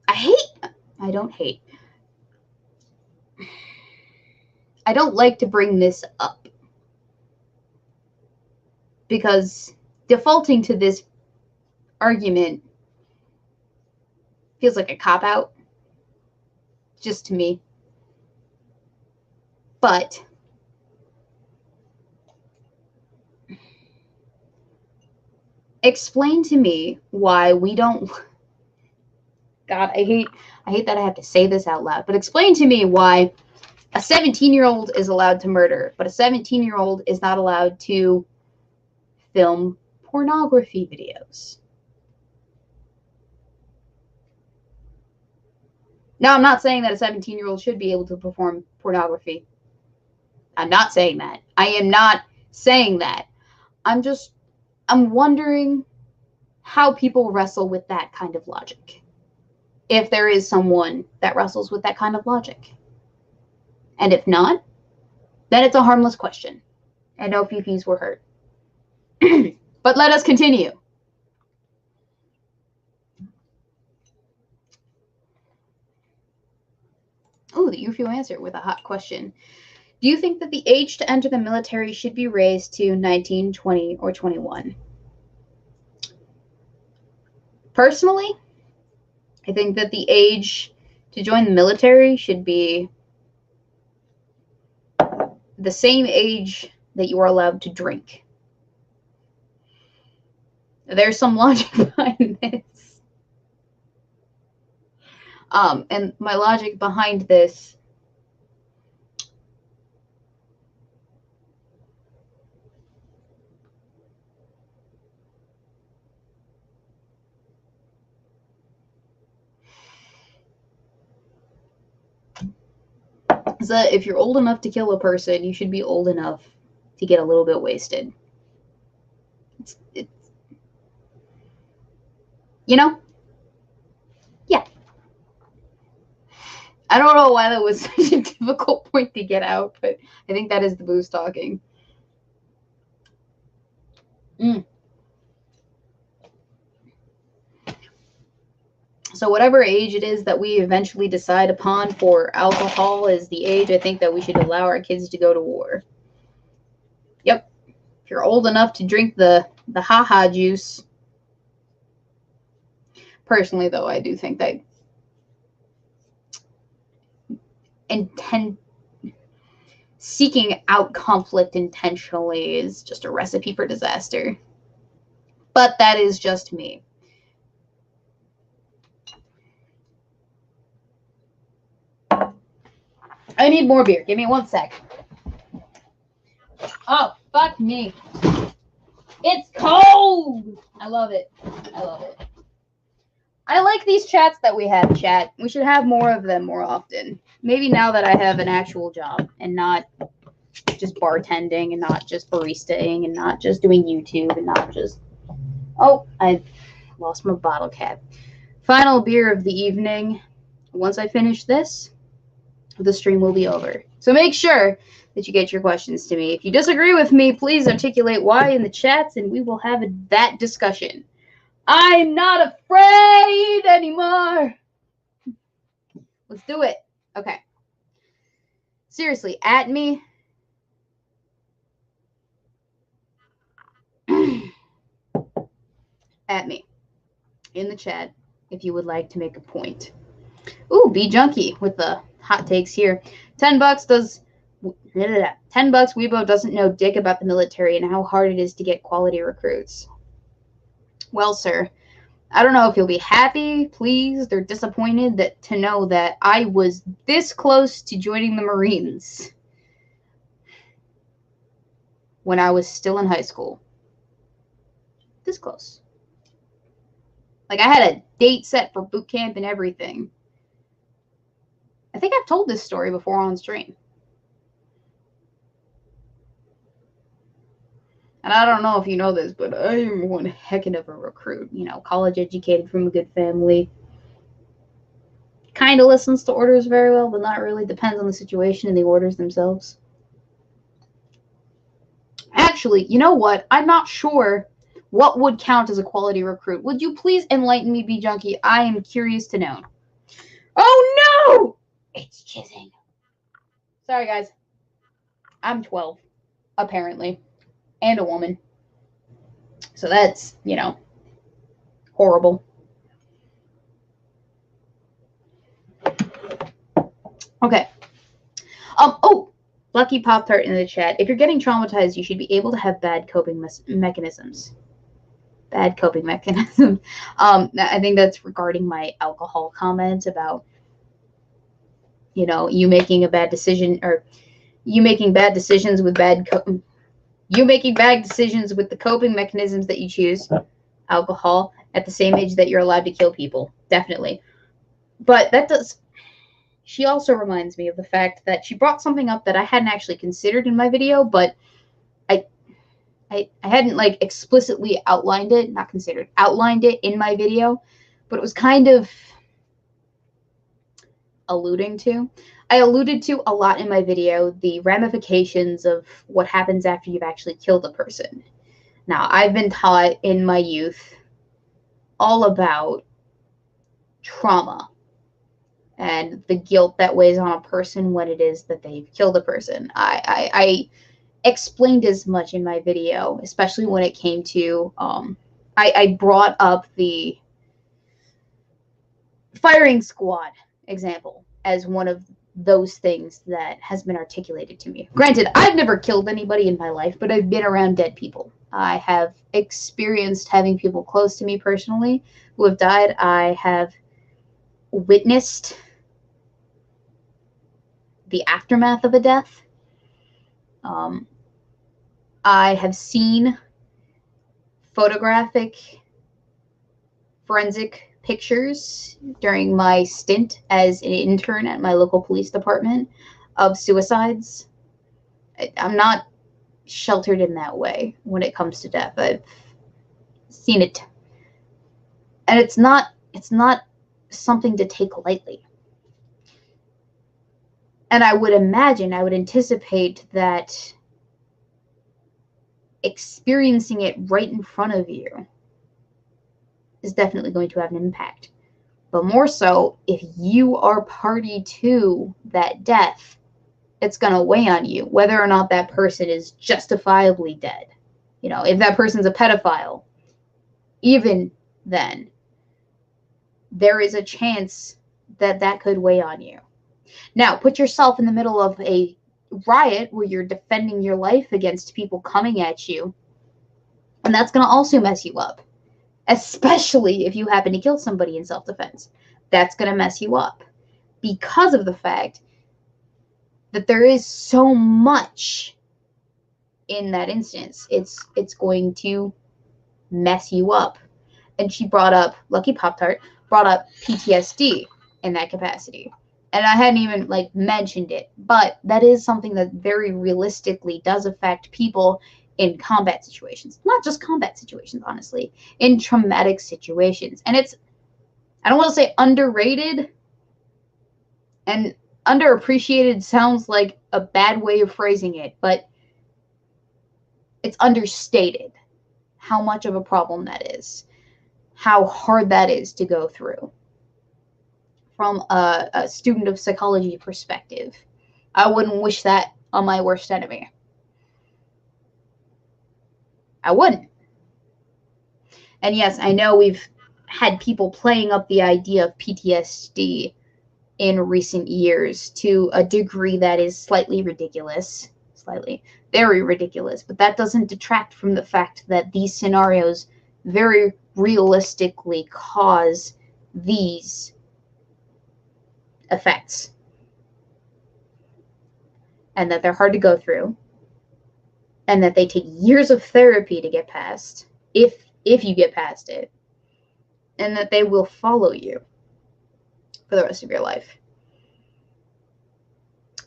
I don't like to bring this up because defaulting to this argument feels like a cop-out, just to me. But explain to me why we don't. God, I hate that I have to say this out loud, but explain to me why a 17-year-old is allowed to murder, but a 17-year-old is not allowed to film pornography videos. Now, I'm not saying that a 17-year-old should be able to perform pornography. I'm not saying that. I am not saying that. I'm wondering how people wrestle with that kind of logic. If there is someone that wrestles with that kind of logic. And if not, then it's a harmless question. And no feces were hurt. But let us continue. Oh, the UFO answer with a hot question. Do you think that the age to enter the military should be raised to 19, 20, or 21? Personally, I think that the age to join the military should be the same age that you are allowed to drink. There's some logic behind this. And my logic behind this is that if you're old enough to kill a person, you should be old enough to get a little bit wasted. It's you know? Yeah. I don't know why that was such a difficult point to get out, but I think that is the booze talking. So whatever age it is that we eventually decide upon for alcohol is the age I think that we should allow our kids to go to war. Yep. If you're old enough to drink the haha juice. Personally, though, I do think that seeking out conflict intentionally is just a recipe for disaster. But that is just me. I need more beer. Give me 1 sec. Oh, fuck me. It's cold. I love it. I love it. I like these chats that we have, chat. We should have more of them more often. Maybe now that I have an actual job and not just bartending and not just baristaing and not just doing YouTube and not just... Oh, I lost my bottle cap. Final beer of the evening. Once I finish this, the stream will be over. So make sure that you get your questions to me. If you disagree with me, please articulate why in the chats and we will have that discussion. I'm not afraid anymore. Let's do it. Okay. Seriously, at me. At me in the chat if you would like to make a point. Ooh, be junkie with the hot takes here. $10 does. $10 Weebo doesn't know dick about the military and how hard it is to get quality recruits. Well, sir, I don't know if you'll be happy, pleased, or disappointed to know that I was this close to joining the Marines when I was still in high school. This close. Like, I had a date set for boot camp and everything. I think I've told this story before on stream. And I don't know if you know this, but I am one heck of a recruit. You know, college educated from a good family. Kind of listens to orders very well, but not really. Depends on the situation and the orders themselves. Actually, you know what? I'm not sure what would count as a quality recruit. Would you please enlighten me, B Junkie? I am curious to know. Oh no! It's jizzing. Sorry, guys. I'm 12, apparently, and a woman. So that's, you know, horrible. Okay. Oh, Lucky Pop-Tart in the chat. If you're getting traumatized, you should be able to have bad coping mechanisms. Bad coping mechanisms. I think that's regarding my alcohol comment about, you know, you making a bad decision, or you making bad decisions with you making bad decisions with the coping mechanisms that you choose, alcohol, at the same age that you're allowed to kill people. Definitely. But that does... She also reminds me of the fact that she brought something up that I hadn't actually considered in my video, but I hadn't like explicitly outlined it, not considered, outlined it in my video, but it was kind of alluding to. I alluded to a lot in my video the ramifications of what happens after you've actually killed a person. Now, I've been taught in my youth all about trauma and the guilt that weighs on a person when it is that they've killed a person. I explained as much in my video, especially when it came to, I brought up the firing squad example as one of those things that has been articulated to me. Granted, I've never killed anybody in my life, but I've been around dead people. I have experienced having people close to me personally who have died. I have witnessed the aftermath of a death. I have seen photographic forensic pictures during my stint as an intern at my local police department of suicides. I'm not sheltered in that way when it comes to death. I've seen it. And it's not something to take lightly. And I would imagine, I would anticipate that experiencing it right in front of you is definitely going to have an impact. But more so, if you are party to that death, it's going to weigh on you, whether or not that person is justifiably dead. You know, if that person's a pedophile, even then, there is a chance that that could weigh on you. Now, put yourself in the middle of a riot where you're defending your life against people coming at you, and that's going to also mess you up. Especially if you happen to kill somebody in self-defense. That's going to mess you up. Because of the fact that there is so much in that instance. It's going to mess you up. And she brought up, Lucky Pop-Tart, brought up PTSD in that capacity. And I hadn't even, like, mentioned it. But that is something that very realistically does affect people in combat situations. Not just combat situations, honestly. In traumatic situations. And it's, I don't want to say underrated. And underappreciated sounds like a bad way of phrasing it. But it's understated how much of a problem that is. how hard that is to go through from a student of psychology perspective. I wouldn't wish that on my worst enemy. I wouldn't. And yes, I know we've had people playing up the idea of PTSD in recent years to a degree that is slightly ridiculous. Slightly. Very ridiculous. But that doesn't detract from the fact that these scenarios very realistically cause these effects. And that they're hard to go through. And that they take years of therapy to get past, if you get past it. And that they will follow you for the rest of your life.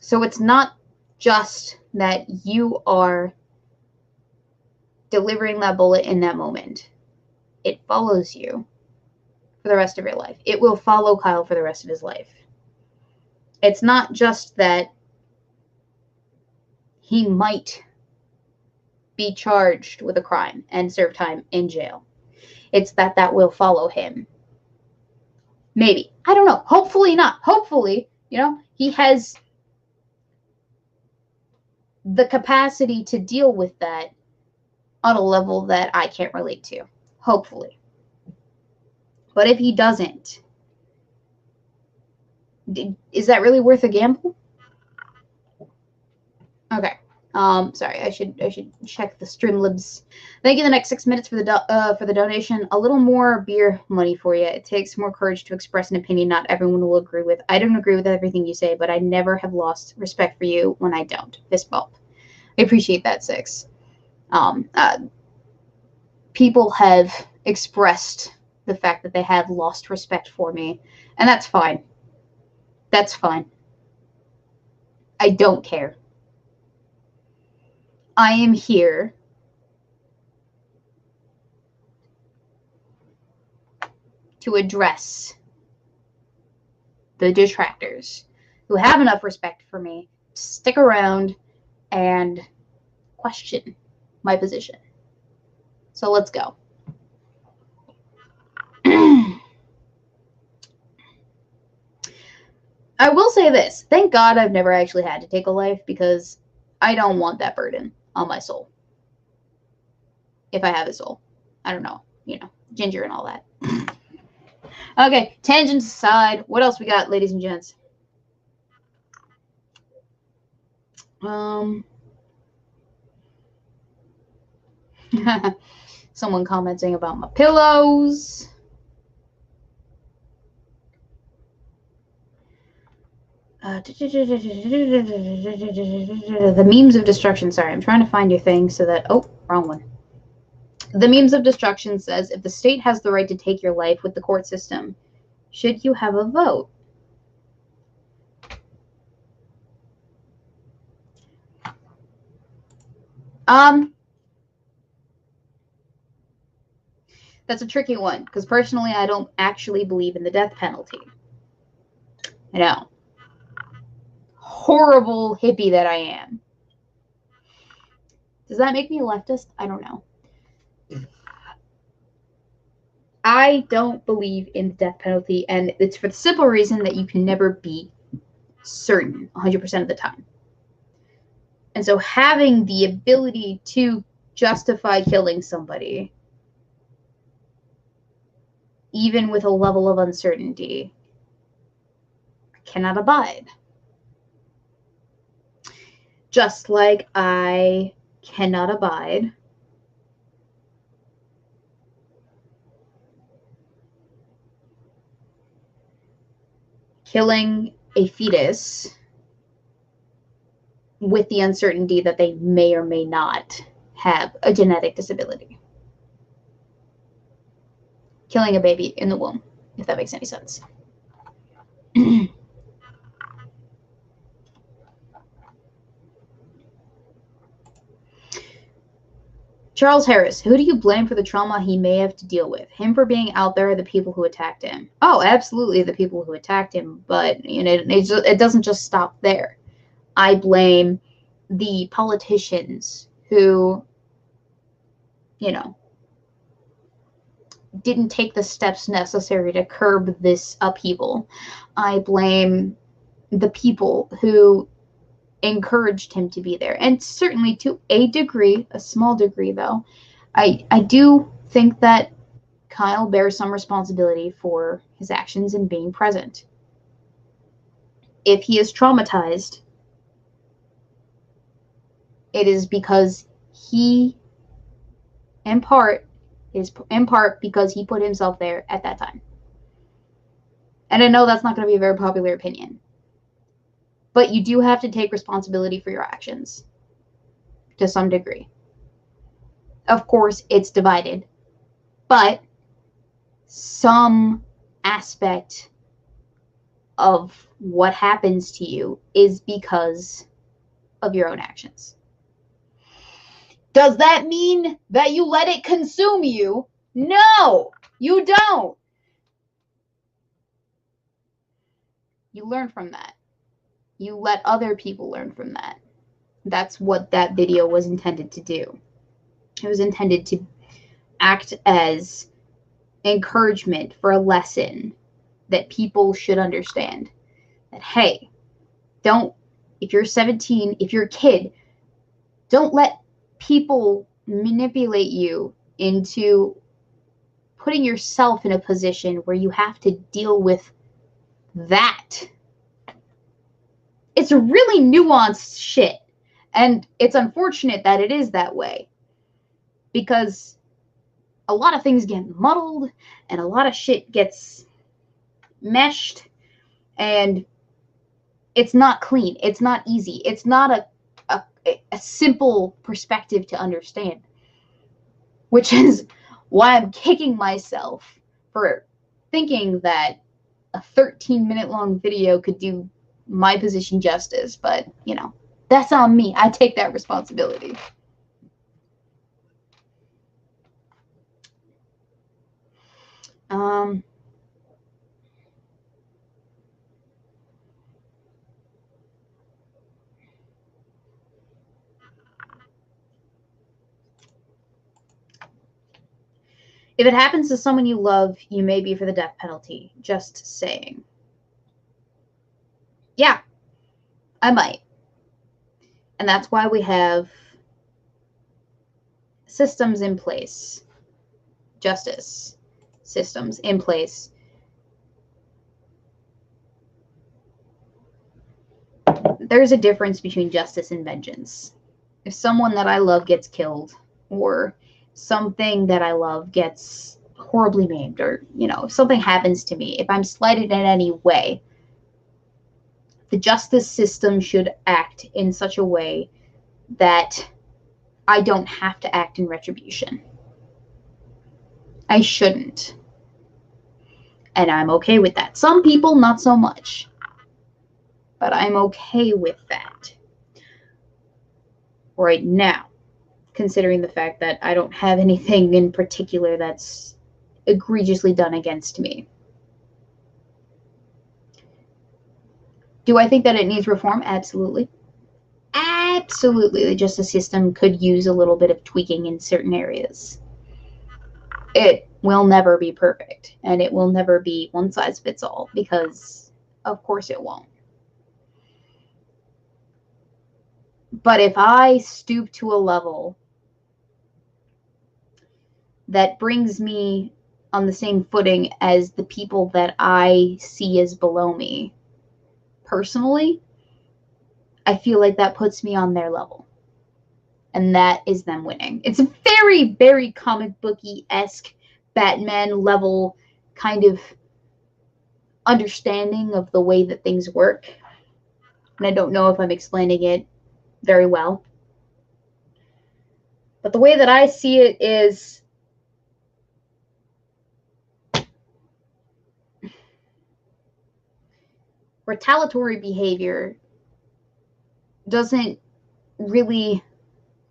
So it's not just that you are delivering that bullet in that moment. It follows you for the rest of your life. It will follow Kyle for the rest of his life. It's not just that he might be charged with a crime and serve time in jail. It's that that will follow him. Maybe. I don't know. Hopefully not. Hopefully, he has the capacity to deal with that on a level that I can't relate to. Hopefully. But if he doesn't, is that really worth a gamble? Okay. Sorry, I should check the Streamlabs. Thank you. The next 6 minutes for the donation. A little more beer money for you. It takes more courage to express an opinion not everyone will agree with. I don't agree with everything you say, but I never have lost respect for you when I don't. Fist bump. I appreciate that, 6. People have expressed the fact that they have lost respect for me, and that's fine. That's fine. I don't care. I am here to address the detractors who have enough respect for me to stick around and question my position. So let's go. I will say this. Thank God I've never actually had to take a life, because I don't want that burden on my soul. If I have a soul. I don't know. Ginger and all that. Okay, tangents aside, what else we got, ladies and gents? Someone commenting about my pillows. The memes of destruction. Sorry, I'm trying to find your thing so that... Oh, wrong one. The memes of destruction says, if the state has the right to take your life with the court system, should you have a vote? That's a tricky one, because personally I don't actually believe in the death penalty. I know. Horrible hippie that I am. Does that make me a leftist? I don't know. I don't believe in the death penalty, and it's for the simple reason that you can never be certain 100% of the time. And so having the ability to justify killing somebody, even with a level of uncertainty, I cannot abide. Just like I cannot abide killing a fetus with the uncertainty that they may or may not have a genetic disability. Killing a baby in the womb, if that makes any sense. Charles Harris, who do you blame for the trauma he may have to deal with? Him for being out there, or the people who attacked him? Oh, absolutely the people who attacked him, but it doesn't just stop there. I blame the politicians who, didn't take the steps necessary to curb this upheaval. I blame the people who encouraged him to be there. And certainly to a degree, a small degree though, I do think that Kyle bears some responsibility for his actions in being present. If he is traumatized, it is because he, in part because he put himself there at that time. And I know that's not going to be a very popular opinion. But you do have to take responsibility for your actions to some degree. Of course, it's divided, but some aspect of what happens to you is because of your own actions. Does that mean that you let it consume you? No, you don't. You learn from that. You let other people learn from that. That's what that video was intended to do. It was intended to act as encouragement for a lesson that people should understand. That, hey, if you're 17, if you're a kid, don't let people manipulate you into putting yourself in a position where you have to deal with that. It's really nuanced shit. And it's unfortunate that it is that way. Because a lot of things get muddled and a lot of shit gets meshed. And it's not clean. It's not easy. It's not a simple perspective to understand. Which is why I'm kicking myself for thinking that a 13-minute long video could do my position justice. But, you know, that's on me. I take that responsibility. If it happens to someone you love, you may be for the death penalty. Just saying. Yeah, I might. And that's why we have systems in place. Justice systems in place. There's a difference between justice and vengeance. If someone that I love gets killed, or something that I love gets horribly maimed, or, you know, if something happens to me, if I'm slighted in any way, the justice system should act in such a way that I don't have to act in retribution. I shouldn't. And I'm okay with that. Some people, not so much. But I'm okay with that. Right now, considering the fact that I don't have anything in particular that's egregiously done against me. Do I think that it needs reform? Absolutely. Absolutely. The justice system could use a little bit of tweaking in certain areas. It will never be perfect, and it will never be one size fits all, because of course it won't. But if I stoop to a level that brings me on the same footing as the people that I see as below me, personally, I feel like that puts me on their level. And that is them winning. It's a very, very comic booky-esque Batman level kind of understanding of the way that things work. And I don't know if I'm explaining it very well. But the way that I see it is retaliatory behavior doesn't really,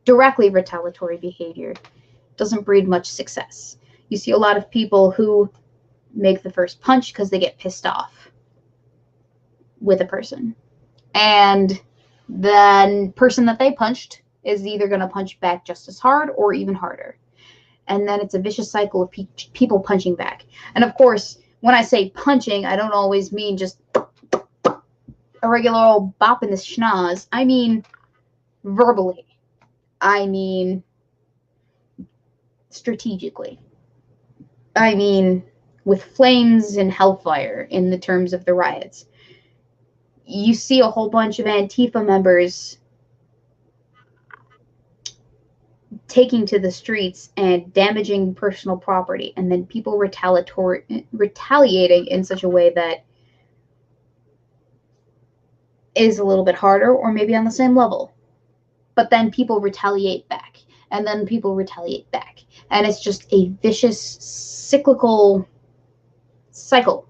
directly retaliatory behavior doesn't breed much success. You see a lot of people who make the first punch because they get pissed off with a person. And the person that they punched is either going to punch back just as hard or even harder. And then it's a vicious cycle of people punching back. And of course, when I say punching, I don't always mean just a regular old bop in the schnoz. I mean verbally. I mean strategically. I mean with flames and hellfire in the terms of the riots. You see a whole bunch of Antifa members taking to the streets and damaging personal property, and then people retaliating in such a way that is a little bit harder or maybe on the same level. But then people retaliate back, and then people retaliate back. And it's just a vicious, cyclical cycle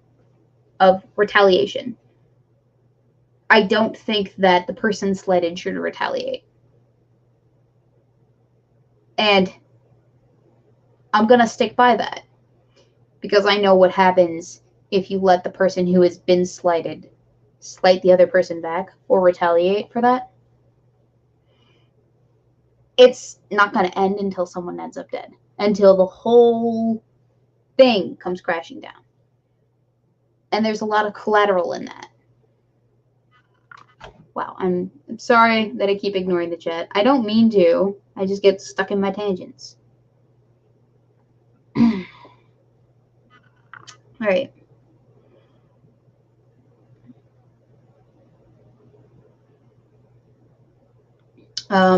of retaliation. I don't think that the person slighted should retaliate. And I'm going to stick by that. Because I know what happens if you let the person who has been slighted slight the other person back or retaliate for that. It's not going to end until someone ends up dead. Until the whole thing comes crashing down. And there's a lot of collateral in that. Wow, I'm sorry that I keep ignoring the chat. I don't mean to. I just get stuck in my tangents. All right.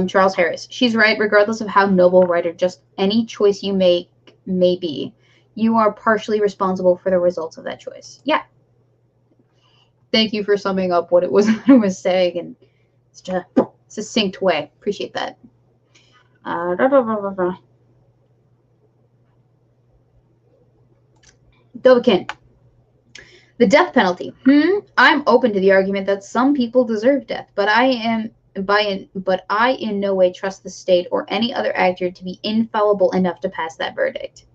Charles Harris. She's right, regardless of how noble, right, or just any choice you make may be. You are partially responsible for the results of that choice. Yeah. Thank you for summing up what it was I was saying in such a succinct way. Appreciate that. Dovakin. The death penalty. I'm open to the argument that some people deserve death, but I in no way trust the state or any other actor to be infallible enough to pass that verdict.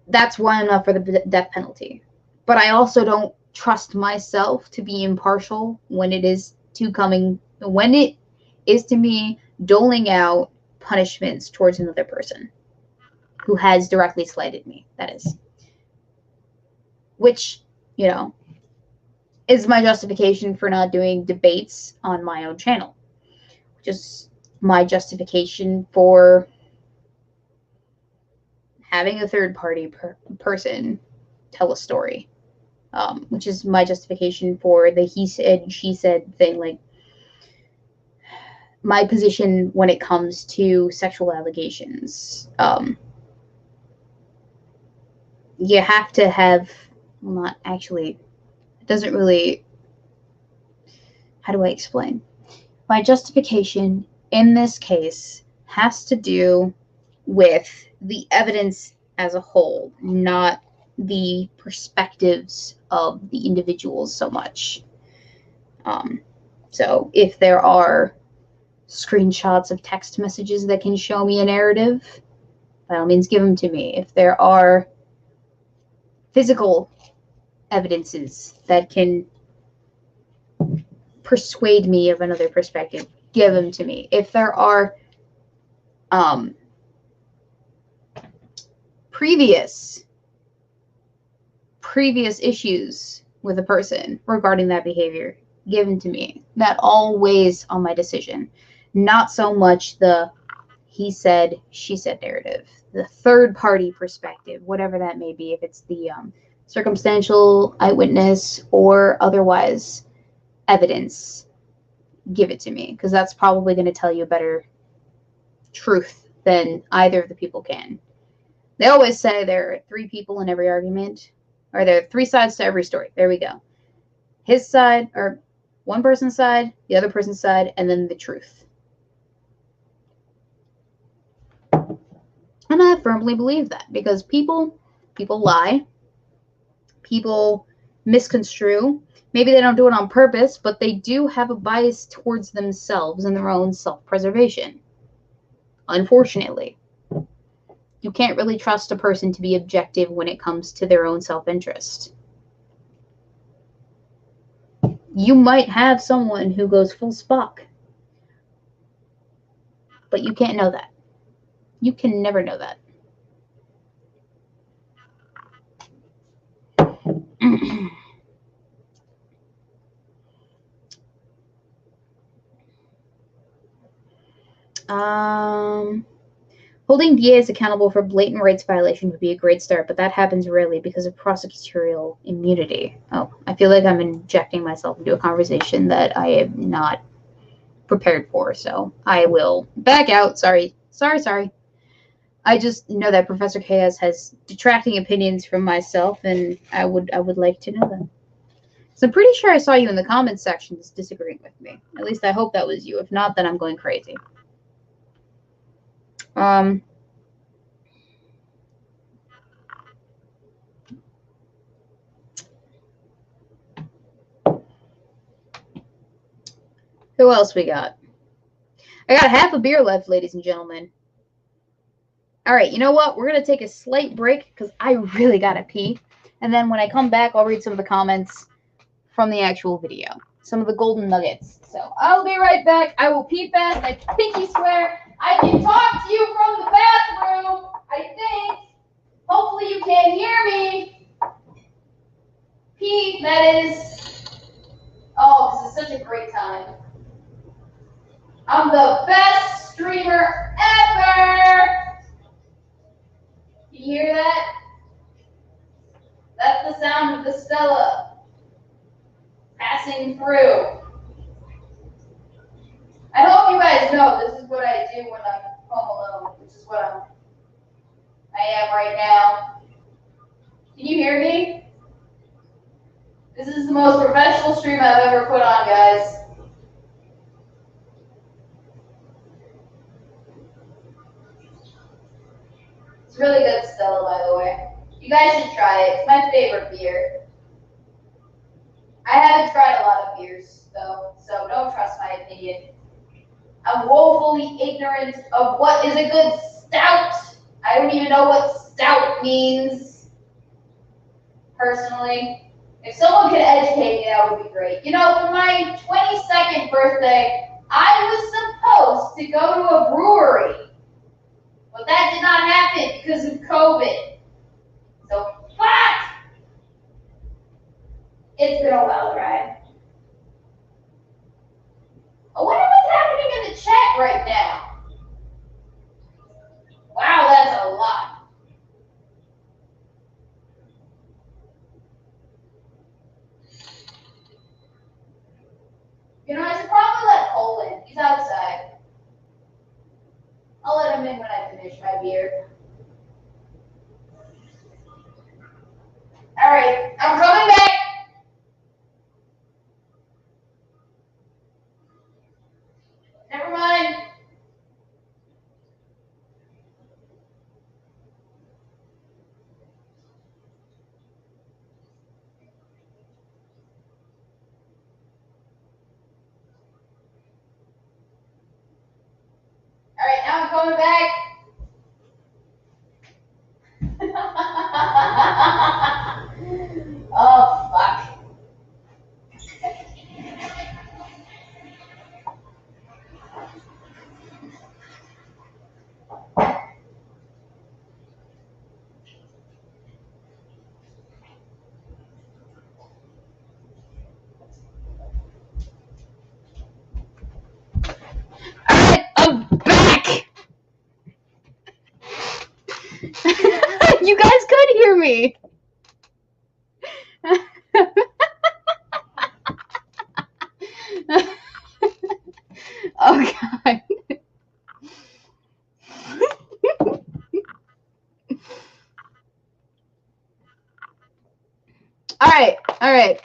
That's why I'm not for the death penalty. But I also don't trust myself to be impartial when it is to me doling out punishments towards another person who has directly slighted me, that is. Which, you know, is my justification for not doing debates on my own channel. Which is my justification for having a third-party person tell a story. Which is my justification for the he said, she said thing. Like, my position when it comes to sexual allegations. You have to have, well, not actually, it doesn't really, how do I explain? My justification in this case has to do with the evidence as a whole, not the perspectives of the individuals so much. So if there are screenshots of text messages that can show me a narrative, by all means give them to me. If there are physical evidences that can persuade me of another perspective, give them to me. If there are previous issues with a person regarding that behavior, give them to me. That all weighs on my decision. Not so much the he said, she said narrative, the third party perspective, whatever that may be, if it's the circumstantial eyewitness or otherwise evidence, give it to me, because that's probably going to tell you a better truth than either of the people can. They always say there are three people in every argument, or there are three sides to every story. There we go. His side, or one person's side, the other person's side, and then the truth. And I firmly believe that, because people lie, people misconstrue. Maybe they don't do it on purpose, but they do have a bias towards themselves and their own self-preservation. Unfortunately. You can't really trust a person to be objective when it comes to their own self-interest. You might have someone who goes full Spock, but you can't know that. You can never know that. Holding DAs accountable for blatant rights violation would be a great start, but that happens rarely because of prosecutorial immunity. Oh, I feel like I'm injecting myself into a conversation that I am not prepared for, so I will back out. Sorry. I just know that Professor Chaos has detracting opinions from myself, and I would like to know them. So I'm pretty sure I saw you in the comments section just disagreeing with me. At least I hope that was you. If not, then I'm going crazy. Who else we got? I got half a beer left, ladies and gentlemen. All right, you know what? We're going to take a slight break because I really got to pee. And then when I come back, I'll read some of the comments from the actual video. Some of the golden nuggets. So I'll be right back. I will pee fast. I pinky swear. I can talk to you from the bathroom, I think. Hopefully you can hear me. Pee, that is. Oh, this is such a great time. I'm the best streamer ever. You hear that? That's the sound of the Stella passing through. I hope you guys know this is what I do when I'm home alone, which is what I am right now. Can you hear me? This is the most professional stream I've ever put on, guys. It's really good Stella, by the way. You guys should try it. It's my favorite beer. I haven't tried a lot of beers, though, so don't trust my opinion. I'm woefully ignorant of what is a good stout. I don't even know what stout means, personally. If someone could educate me, that would be great. You know, for my 22nd birthday, I was supposed to go to a brewery. But that did not happen because of COVID. So, fuck! It's been a wild ride. I wonder what's happening in the chat right now. Wow, that's a lot. You know, I should probably let Cole in. He's outside. I'll let him in when I finish my beer. Alright, I'm coming back. Never mind. Alright, now I'm coming back. Oh, fuck. Alright, I'm back. You guys could hear me. Oh, God.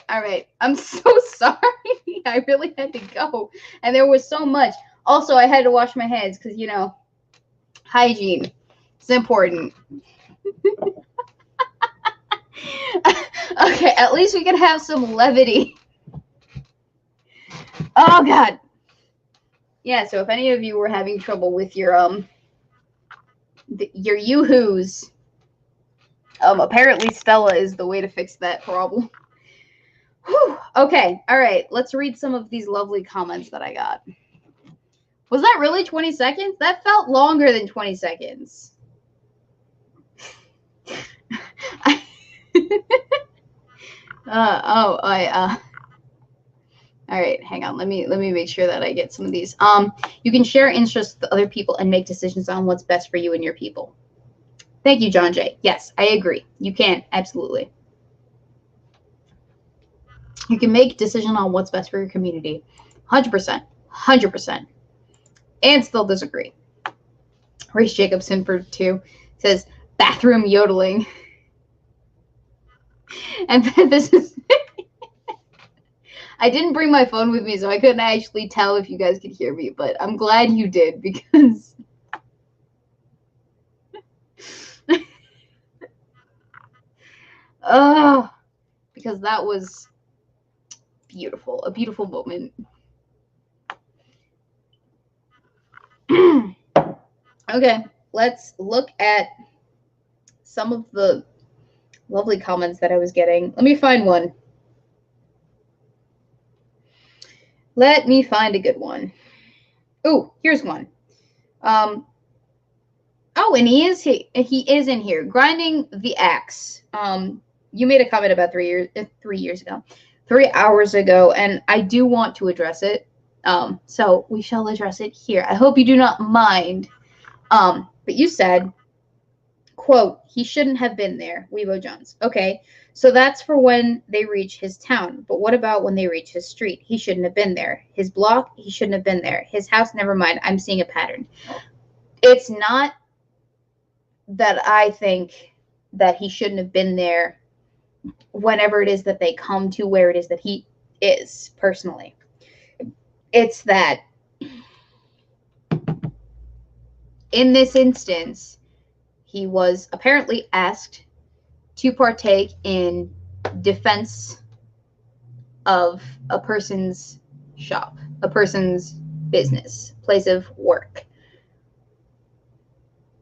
All right. I'm so sorry. I really had to go. And there was so much. Also, I had to wash my hands because, you know, hygiene. It's important. Okay, at least we can have some levity. Oh, God. Yeah, so if any of you were having trouble with your yoo-hoos, apparently Stella is the way to fix that problem. Whew. Okay, all right, let's read some of these lovely comments that I got. Was that really 20 seconds? That felt longer than 20 seconds. All right, hang on. Let me make sure that I get some of these. You can share interests with other people and make decisions on what's best for you and your people. Thank you, John Jay. Yes, I agree. You can, absolutely. You can make a decision on what's best for your community. 100%. 100%. And still disagree. Race Jacobson for 2 says bathroom yodeling. And this is I didn't bring my phone with me, so I couldn't actually tell if you guys could hear me, but I'm glad you did because because that was beautiful, a beautiful moment. Okay, let's look at some of the lovely comments that I was getting. Let me find one. Let me find a good one. Oh, here's one. Oh, and he is in here. Grinding the axe. You made a comment about 3 years ago. 3 hours ago, and I do want to address it. So we shall address it here. I hope you do not mind. But you said, quote, he shouldn't have been there, Weebo Jones. Okay, so that's for when they reach his town. But what about when they reach his street? He shouldn't have been there. His block, he shouldn't have been there. His house, never mind. I'm seeing a pattern. It's not that I think that he shouldn't have been there whenever it is that they come to where it is that he is, personally. It's that in this instance, he was apparently asked to partake in defense of a person's shop, a person's business, place of work.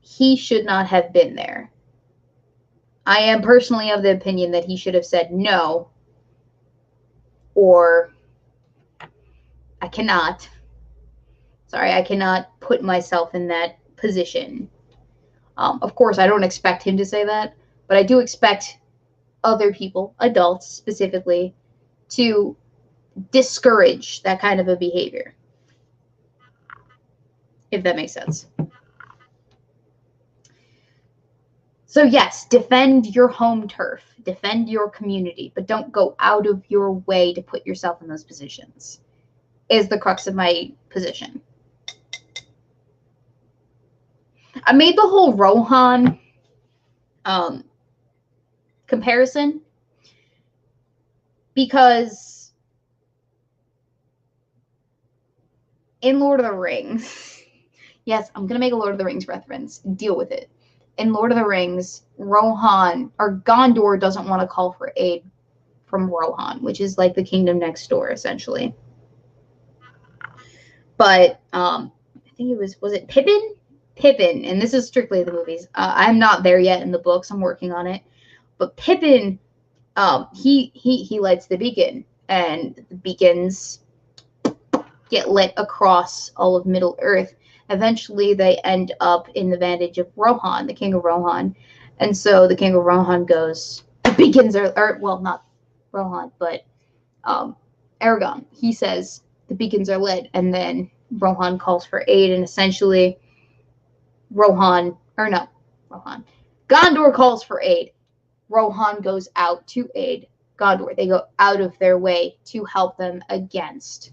He should not have been there. I am personally of the opinion that he should have said no, or I cannot put myself in that position. Of course, I don't expect him to say that, but I do expect other people, adults specifically, to discourage that kind of a behavior, if that makes sense. So yes, defend your home turf, defend your community, but don't go out of your way to put yourself in those positions, is the crux of my position. I made the whole Rohan comparison because in Lord of the Rings, yes, I'm going to make a Lord of the Rings reference, deal with it. In Lord of the Rings, Rohan, or Gondor, doesn't want to call for aid from Rohan, which is like the kingdom next door, essentially. But I think it was it Pippin? Pippin, and this is strictly the movies. I'm not there yet in the books. I'm working on it. But Pippin, he lights the beacon, and the beacons get lit across all of Middle Earth. Eventually, they end up in the vantage of Rohan, the king of Rohan. And so the king of Rohan goes, the beacons are well, not Rohan, but Aragon. He says, the beacons are lit, and then Rohan calls for aid, and essentially Gondor calls for aid. Rohan goes out to aid Gondor. They go out of their way to help them against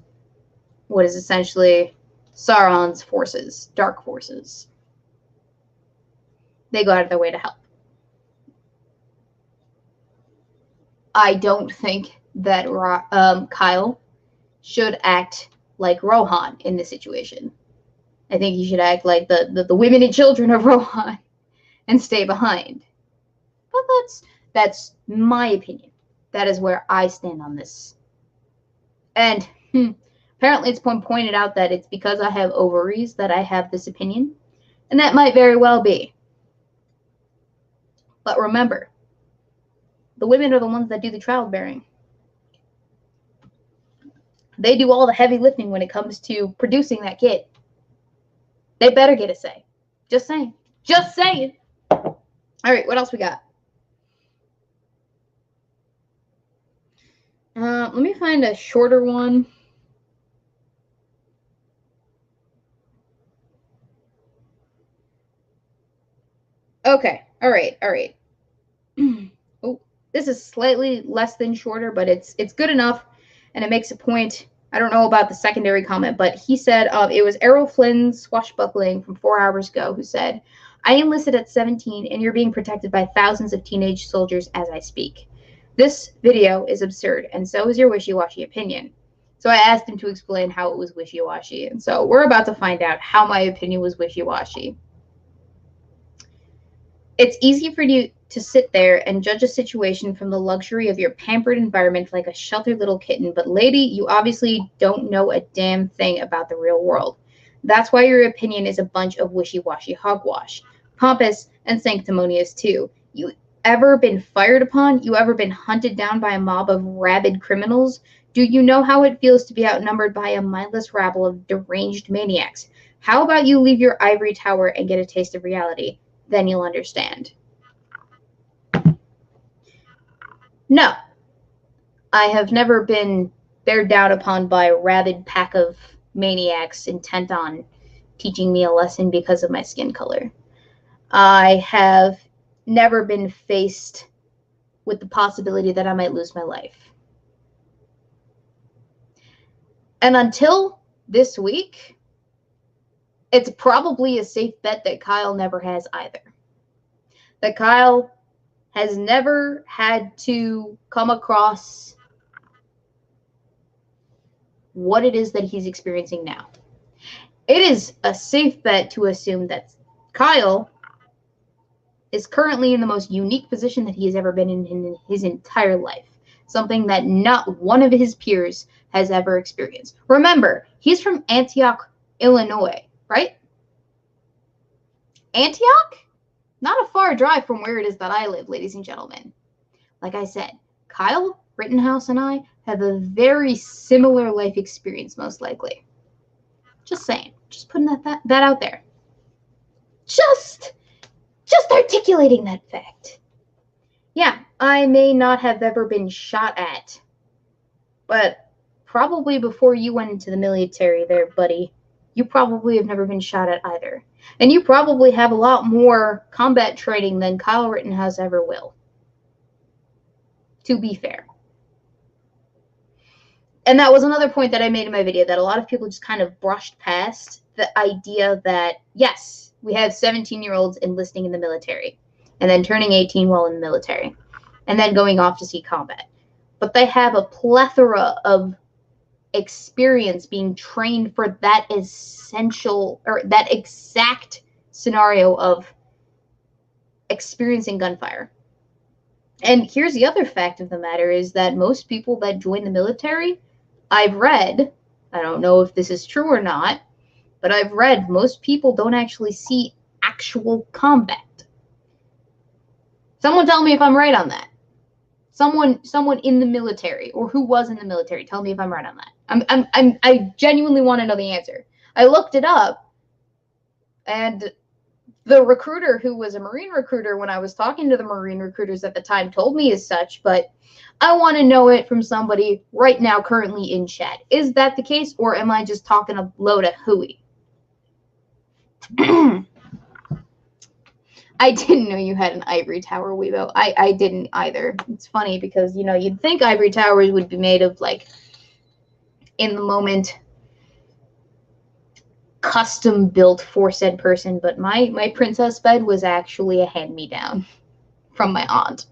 what is essentially Sauron's forces, dark forces. They go out of their way to help. I don't think that Kyle should act like Rohan in this situation. I think he should act like the women and children of Rohan and stay behind. But that's my opinion. That is where I stand on this. And apparently it's pointed out that it's because I have ovaries that I have this opinion. And that might very well be. But remember, the women are the ones that do the childbearing. They do all the heavy lifting when it comes to producing that kid. They better get a say. Just saying. Just saying. All right, what else we got? Let me find a shorter one. Okay. All right. Oh, this is slightly less than shorter, but it's good enough, and it makes a point. I don't know about the secondary comment, but he said it was Errol Flynn swashbuckling from 4 hours ago who said, "I enlisted at 17, and you're being protected by thousands of teenage soldiers as I speak. This video is absurd, and so is your wishy-washy opinion." So I asked him to explain how it was wishy-washy, and so we're about to find out how my opinion was wishy-washy. It's easy for you to sit there and judge a situation from the luxury of your pampered environment like a sheltered little kitten, but lady, you obviously don't know a damn thing about the real world. That's why your opinion is a bunch of wishy-washy hogwash. Pompous and sanctimonious, too. You ever been fired upon? You ever been hunted down by a mob of rabid criminals? Do you know how it feels to be outnumbered by a mindless rabble of deranged maniacs? How about you leave your ivory tower and get a taste of reality? Then you'll understand. No, I have never been bear down upon by a rabid pack of maniacs intent on teaching me a lesson because of my skin color. I have never been faced with the possibility that I might lose my life. And until this week, it's probably a safe bet that Kyle never has either. That Kyle has never had to come across what it is that he's experiencing now. It is a safe bet to assume that Kyle is currently in the most unique position that he has ever been in his entire life. Something that not one of his peers has ever experienced. Remember, he's from Antioch, Illinois, right? Antioch? Not a far drive from where it is that I live, ladies and gentlemen. Like I said, Kyle Rittenhouse and I have a very similar life experience, most likely. Just saying. Just putting that out there. Just articulating that fact. Yeah, I may not have ever been shot at, but probably before you went into the military there, buddy, you probably have never been shot at either. And you probably have a lot more combat training than Kyle Rittenhouse ever will. To be fair. And that was another point that I made in my video, that a lot of people just kind of brushed past the idea that, yes, we have 17-year-olds enlisting in the military and then turning 18 while in the military and then going off to see combat. But they have a plethora of experience being trained for that essential or that exact scenario of experiencing gunfire. And here's the other fact of the matter is that most people that join the military, I've read, I don't know if this is true or not, but I've read most people don't actually see actual combat. Someone tell me if I'm right on that. Someone in the military or who was in the military, tell me if I'm right on that. I genuinely want to know the answer. I looked it up, and the recruiter who was a Marine recruiter when I was talking to the Marine recruiters at the time told me as such, but I want to know it from somebody right now currently in chat. Is that the case, or am I just talking a load of hooey? I didn't know you had an ivory tower, Weebo. I didn't either. It's funny because, you know, you'd think ivory towers would be made of, like, in the moment, custom built for said person, but my princess bed was actually a hand-me-down from my aunt.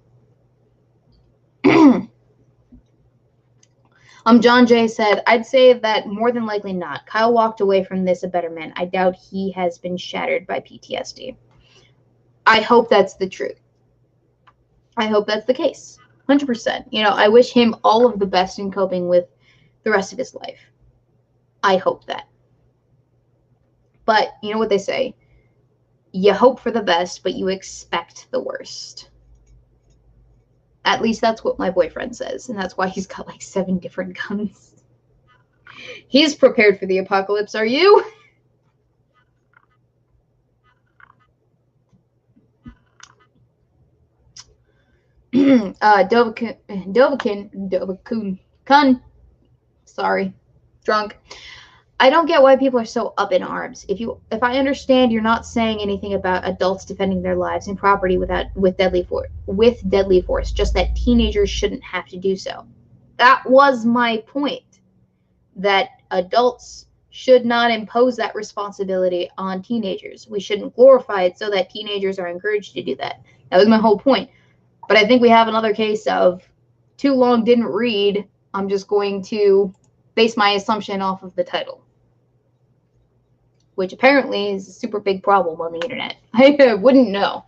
John Jay said, I'd say that more than likely not. Kyle walked away from this a better man. I doubt he has been shattered by PTSD. I hope that's the truth. I hope that's the case. 100%. You know, I wish him all of the best in coping with the rest of his life. I hope that. But you know what they say? You hope for the best, but you expect the worst. At least that's what my boyfriend says, and that's why he's got like 7 different guns. He's prepared for the apocalypse, are you? Kun. Sorry, drunk. I don't get why people are so up in arms. If I understand, you're not saying anything about adults defending their lives and property with deadly force. Just that teenagers shouldn't have to do so. That was my point. That adults should not impose that responsibility on teenagers. We shouldn't glorify it so that teenagers are encouraged to do that. That was my whole point. But I think we have another case of too long didn't read. I'm just going to base my assumption off of the title, which apparently is a super big problem on the internet. I wouldn't know.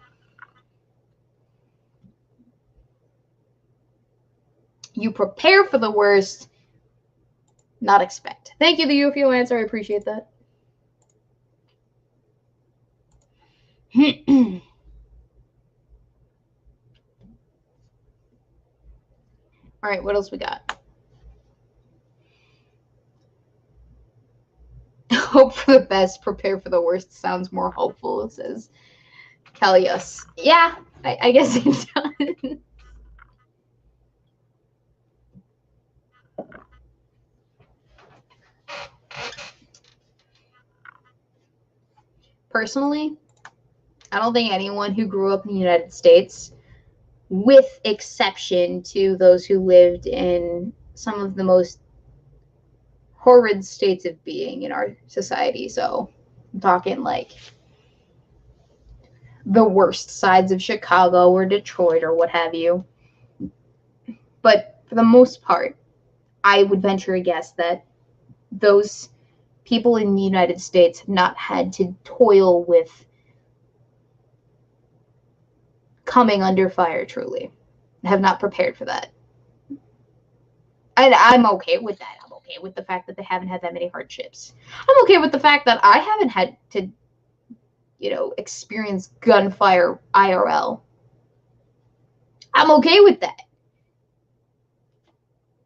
You prepare for the worst, not expect. Thank you, the UFO answer. I appreciate that. All right, what else we got? Hope for the best, prepare for the worst sounds more hopeful, says Callius. Yeah, I guess it does. Personally, I don't think anyone who grew up in the United States, with exception to those who lived in some of the most horrid states of being in our society. So I'm talking like the worst sides of Chicago or Detroit or what have you. But for the most part, I would venture a guess that those people in the United States have not had to toil with coming under fire truly. Have not prepared for that. And I'm okay with that. I'm okay with the fact that they haven't had that many hardships. I'm okay with the fact that I haven't had to, experience gunfire IRL. I'm okay with that.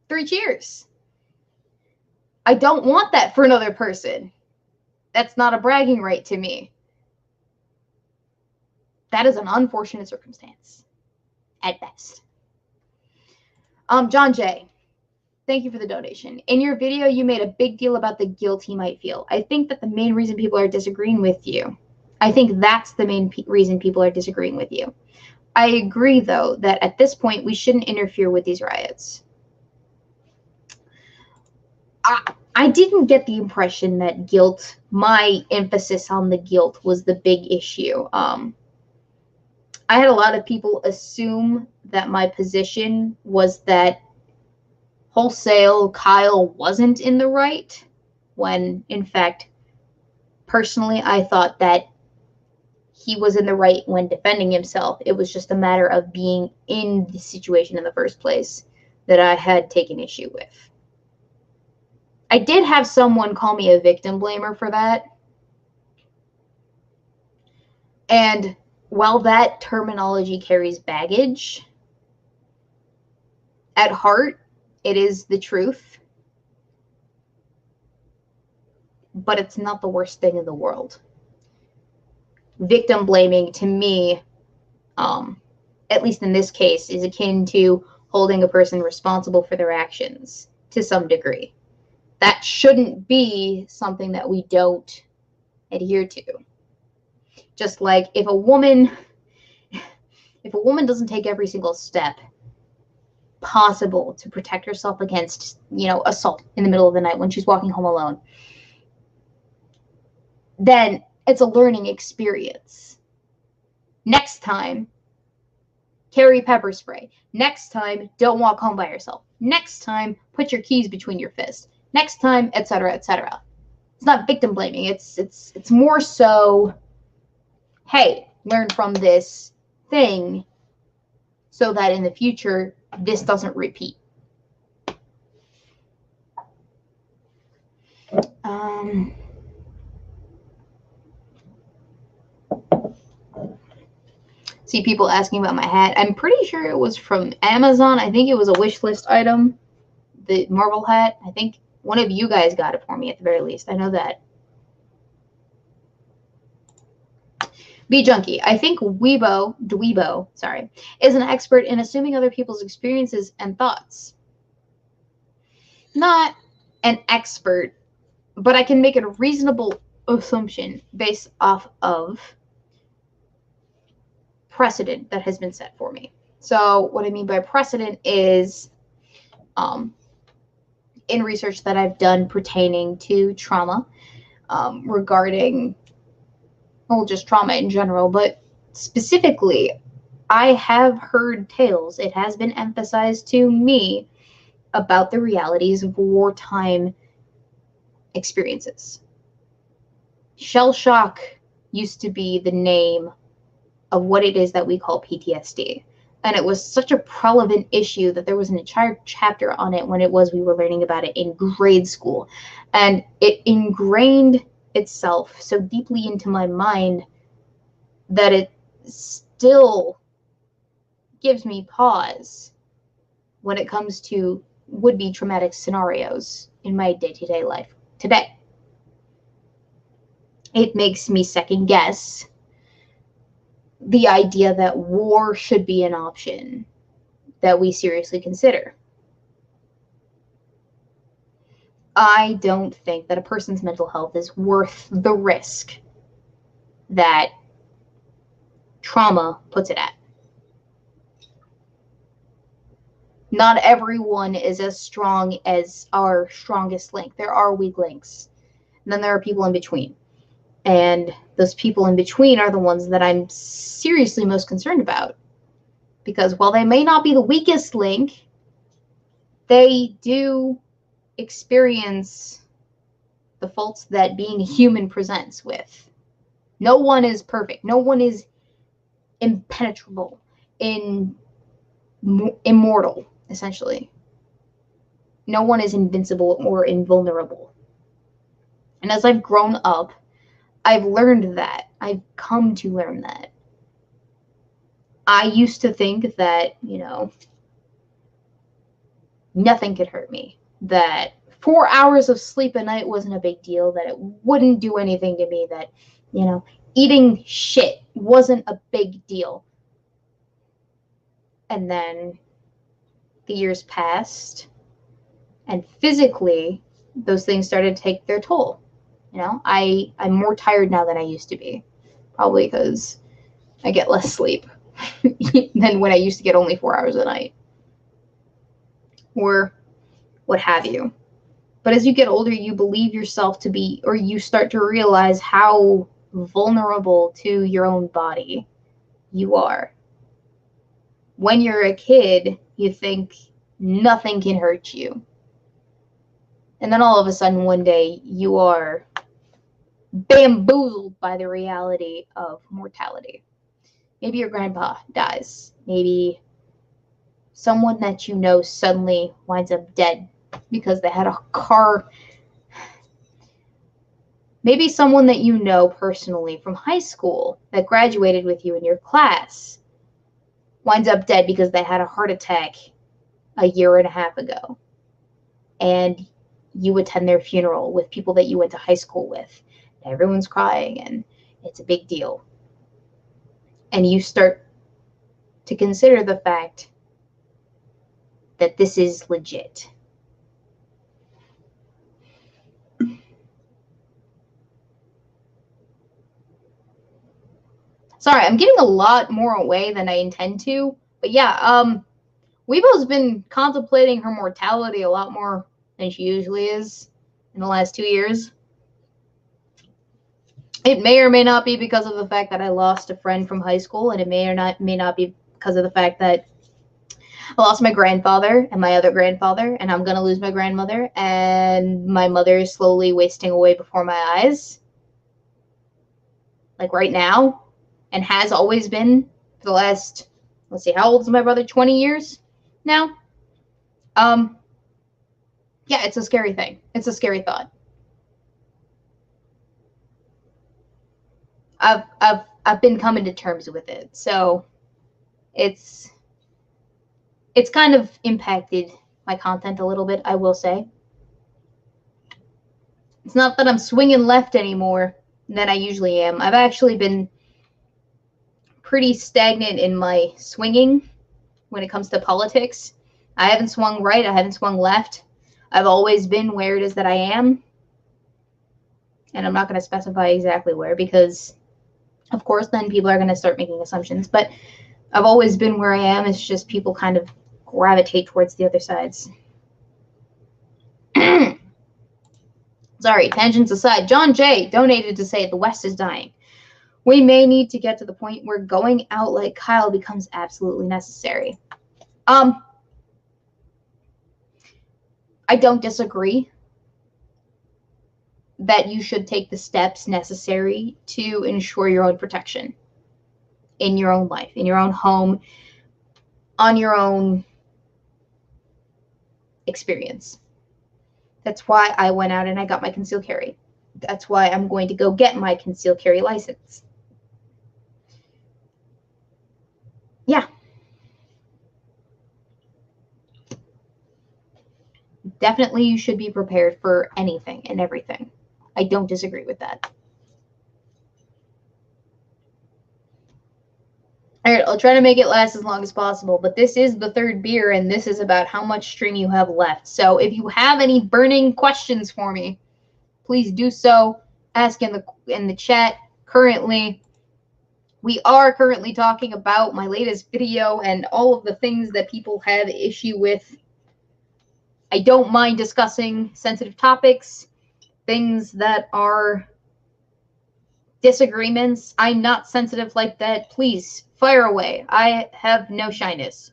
3 cheers. I don't want that for another person. That's not a bragging right to me. That is an unfortunate circumstance, at best. John J., thank you for the donation. In your video, you made a big deal about the guilt he might feel. I think that the main reason people are disagreeing with you. I think that's the main reason people are disagreeing with you. I agree, though, that at this point, we shouldn't interfere with these riots. I didn't get the impression that guilt, my emphasis on the guilt, was the big issue. I had a lot of people assume that my position was that wholesale Kyle wasn't in the right, when, in fact, personally, I thought that he was in the right when defending himself. It was just a matter of being in the situation in the first place that I had taken issue with. I did have someone call me a victim blamer for that. And while that terminology carries baggage, at heart, it is the truth. But it's not the worst thing in the world. Victim blaming, to me, at least in this case, is akin to holding a person responsible for their actions to some degree. That shouldn't be something that we don't adhere to. Just like if a woman doesn't take every single step possible to protect herself against, assault in the middle of the night when she's walking home alone, then it's a learning experience. Next time, carry pepper spray. Next time, don't walk home by yourself. Next time, put your keys between your fists. Next time, etc., etc. It's not victim blaming. It's more so, hey, learn from this thing so that in the future this doesn't repeat. See people asking about my hat. I'm pretty sure it was from Amazon. I think it was a wish list item. The Marvel hat. I think one of you guys got it for me at the very least. I know that. Be junkie. I think Dweebo, sorry, is an expert in assuming other people's experiences and thoughts. Not an expert, but I can make a reasonable assumption based off of precedent that has been set for me. So what I mean by precedent is in research that I've done pertaining to trauma, regarding, well, just trauma in general, but specifically, I have heard tales, it has been emphasized to me, about the realities of wartime experiences. Shell shock used to be the name of what it is that we call PTSD. And it was such a prevalent issue that there was an entire chapter on it when we were learning about it in grade school. And it ingrained itself so deeply into my mind that it still gives me pause when it comes to would-be traumatic scenarios in my day-to-day life today. It makes me second guess the idea that war should be an option that we seriously consider. I don't think that a person's mental health is worth the risk that trauma puts it at. Not everyone is as strong as our strongest link. There are weak links. And then there are people in between. And those people in between are the ones that I'm seriously most concerned about. Because while they may not be the weakest link, they do experience the faults that being human presents with. No one is perfect. No one is impenetrable, immortal, essentially. No one is invincible or invulnerable. And as I've grown up, I've learned that. I've come to learn that. I used to think that, nothing could hurt me. That 4 hours of sleep a night wasn't a big deal. That it wouldn't do anything to me. That, eating shit wasn't a big deal. And then the years passed, and physically, those things started to take their toll. I'm more tired now than I used to be. Probably because I get less sleep than when I used to get only 4 hours a night. Or what have you. But as you get older, you believe yourself to be, or you start to realize how vulnerable to your own body you are. When you're a kid, you think nothing can hurt you. And then all of a sudden, one day, you are bamboozled by the reality of mortality. Maybe your grandpa dies. Maybe someone that you know suddenly winds up dead because they had a car. Maybe someone that you know personally from high school that graduated with you in your class winds up dead because they had a heart attack a year and a half ago. And you attend their funeral with people that you went to high school with. Everyone's crying and it's a big deal. And you start to consider the fact that this is legit. Sorry, I'm giving a lot more away than I intend to. But yeah, Weebo's been contemplating her mortality a lot more than she usually is in the last 2 years. It may or may not be because of the fact that I lost a friend from high school, and it may not be because of the fact that I lost my grandfather and my other grandfather, and I'm going to lose my grandmother, and my mother is slowly wasting away before my eyes. Like right now, and has always been for the last, let's see, how old is my brother? 20 years now? Yeah, it's a scary thing. It's a scary thought. I've been coming to terms with it. So it's kind of impacted my content a little bit, I will say. It's not that I'm swinging left anymore than I usually am. I've actually been pretty stagnant in my swinging when it comes to politics. I haven't swung right. I haven't swung left. I've always been where it is that I am. And I'm not going to specify exactly where because, of course, then people are going to start making assumptions. But I've always been where I am. It's just people kind of gravitate towards the other sides. Sorry, tangents aside. John J. donated to say the West is dying. We may need to get to the point where going out like Kyle becomes absolutely necessary. I don't disagree that you should take the steps necessary to ensure your own protection in your own life, in your own home, on your own experience. That's why I went out and I got my concealed carry. That's why I'm going to go get my concealed carry license. Yeah. Definitely you should be prepared for anything and everything. I don't disagree with that. All right, I'll try to make it last as long as possible, but this is the third beer, and this is about how much stream you have left. So if you have any burning questions for me, please do so. Ask in the chat. We are currently talking about my latest video and all of the things that people have issue with. I don't mind discussing sensitive topics, things that are disagreements. I'm not sensitive like that. Please, fire away. I have no shyness.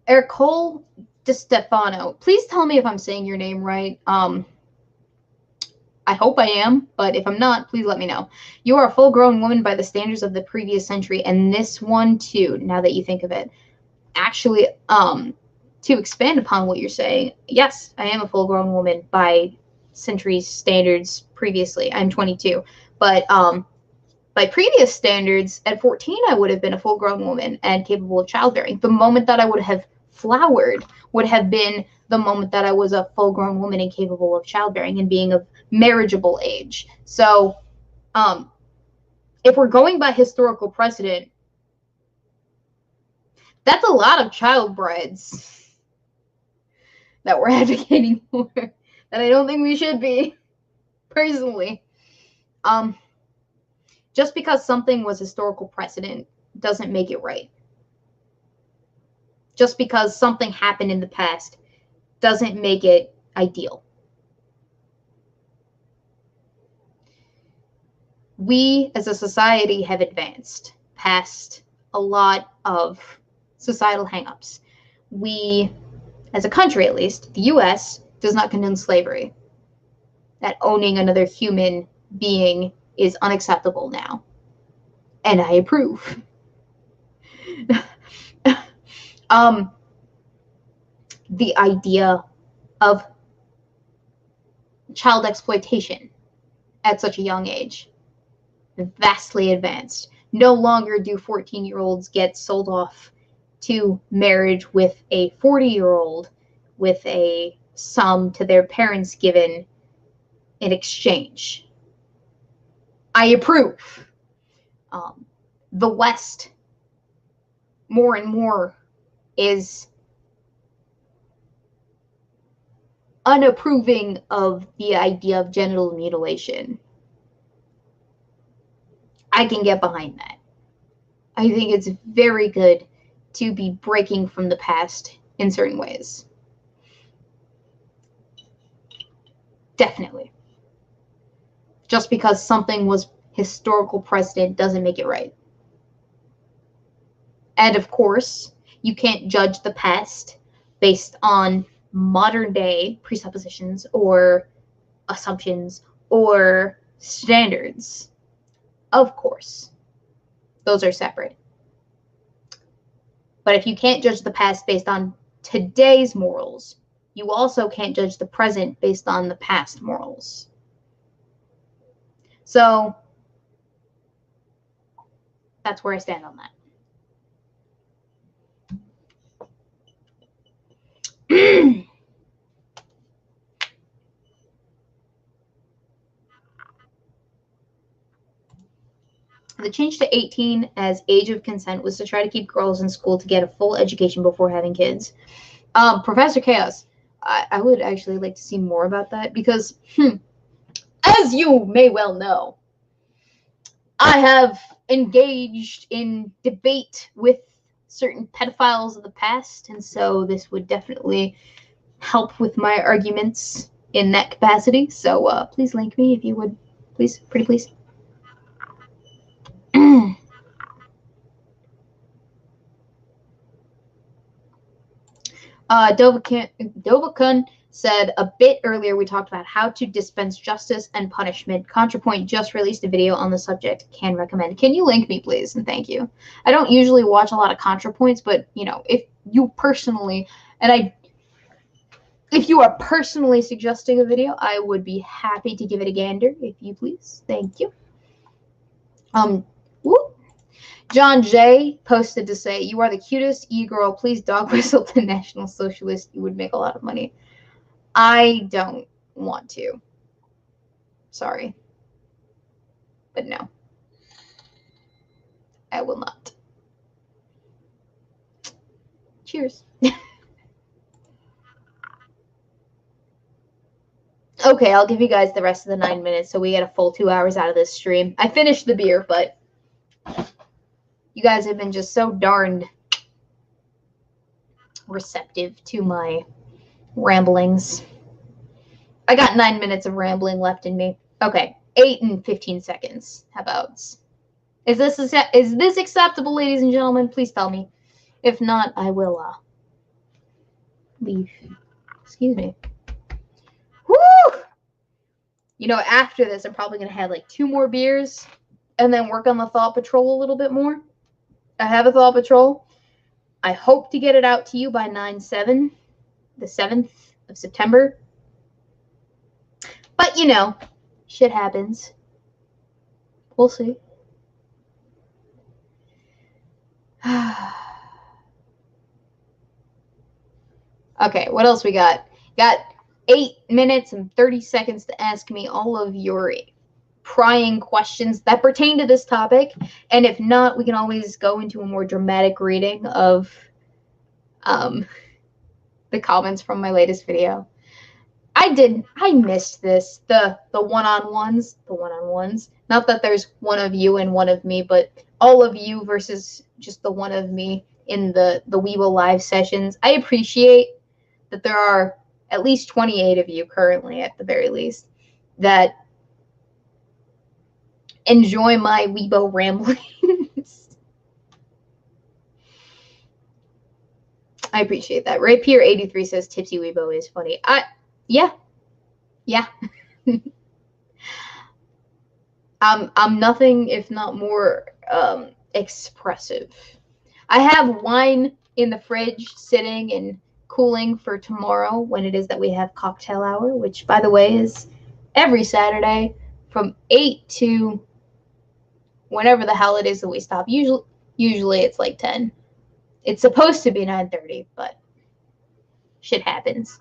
Ercole DiStefano, please tell me if I'm saying your name right. I hope I am, but if I'm not, please let me know. You are a full-grown woman by the standards of the previous century, and this one too, now that you think of it. Actually, to expand upon what you're saying, yes, I am a full-grown woman by centuries standards previously. I'm 22, but by previous standards, at 14, I would have been a full-grown woman and capable of childbearing. The moment that I would have flowered would have been the moment that I was a full-grown woman and capable of childbearing and being of marriageable age. So, if we're going by historical precedent, that's a lot of child brides that we're advocating for that I don't think we should be, personally. Just because something was historical precedent doesn't make it right. Just because something happened in the past doesn't make it ideal. We as a society have advanced past a lot of societal hangups. We, as a country at least, the US, does not condone slavery. That owning another human being is unacceptable now. And I approve. The idea of child exploitation at such a young age, vastly advanced. No longer do 14-year-olds get sold off to marriage with a 40-year-old with a sum to their parents given in exchange. I approve. The West, more and more, is unapproving of the idea of genital mutilation. I can get behind that. I think it's very good to be breaking from the past in certain ways. Definitely. Just because something was historical precedent doesn't make it right. And of course, you can't judge the past based on modern day presuppositions or assumptions or standards. Of course, those are separate. But if you can't judge the past based on today's morals, you also can't judge the present based on the past morals. So that's where I stand on that. The change to 18 as age of consent was to try to keep girls in school to get a full education before having kids. Professor Chaos, I would actually like to see more about that because, as you may well know, I have engaged in debate with certain pedophiles of the past, and so this would definitely help with my arguments in that capacity. So please link me if you would, please, pretty please. Dovakun said a bit earlier we talked about how to dispense justice and punishment. ContraPoint just released a video on the subject. Can recommend. Can you link me, please? And thank you. I don't usually watch a lot of ContraPoints, but you know, if you personally if you are personally suggesting a video, I would be happy to give it a gander, if you please. Thank you. Woo. John J. posted to say, "You are the cutest e-girl. Please dog whistle the National Socialist. You would make a lot of money." I don't want to. Sorry. But no. I will not. Cheers. Okay, I'll give you guys the rest of the 9 minutes so we get a full 2 hours out of this stream. I finished the beer, but you guys have been just so darned receptive to my ramblings. I got 9 minutes of rambling left in me. Okay, 8 and 15 seconds. How about? Is this acceptable, ladies and gentlemen? Please tell me. If not, I will leave. Excuse me. Woo! You know, after this, I'm probably gonna have like 2 more beers and then work on the Thought Patrol a little bit more. I have a Thought Patrol. I hope to get it out to you by 9/7, the 7th of September. But, you know, shit happens. We'll see. Okay, what else we got? Got 8 minutes and 30 seconds to ask me all of your prying questions that pertain to this topic. And if not, we can always go into a more dramatic reading of the comments from my latest video. I missed this. The one-on-ones. Not that there's one of you and one of me, but all of you versus just the one of me in the Weebo live sessions. I appreciate that there are at least 28 of you currently, at the very least, that enjoy my Weebo ramblings. I appreciate that. Ray Pier 83 says Tipsy Weebo is funny. Yeah. I'm nothing if not more expressive. I have wine in the fridge sitting and cooling for tomorrow when it is that we have cocktail hour, which, by the way, is every Saturday from 8 to whenever the hell it is that we stop. Usually it's like 10. It's supposed to be 9:30, but shit happens.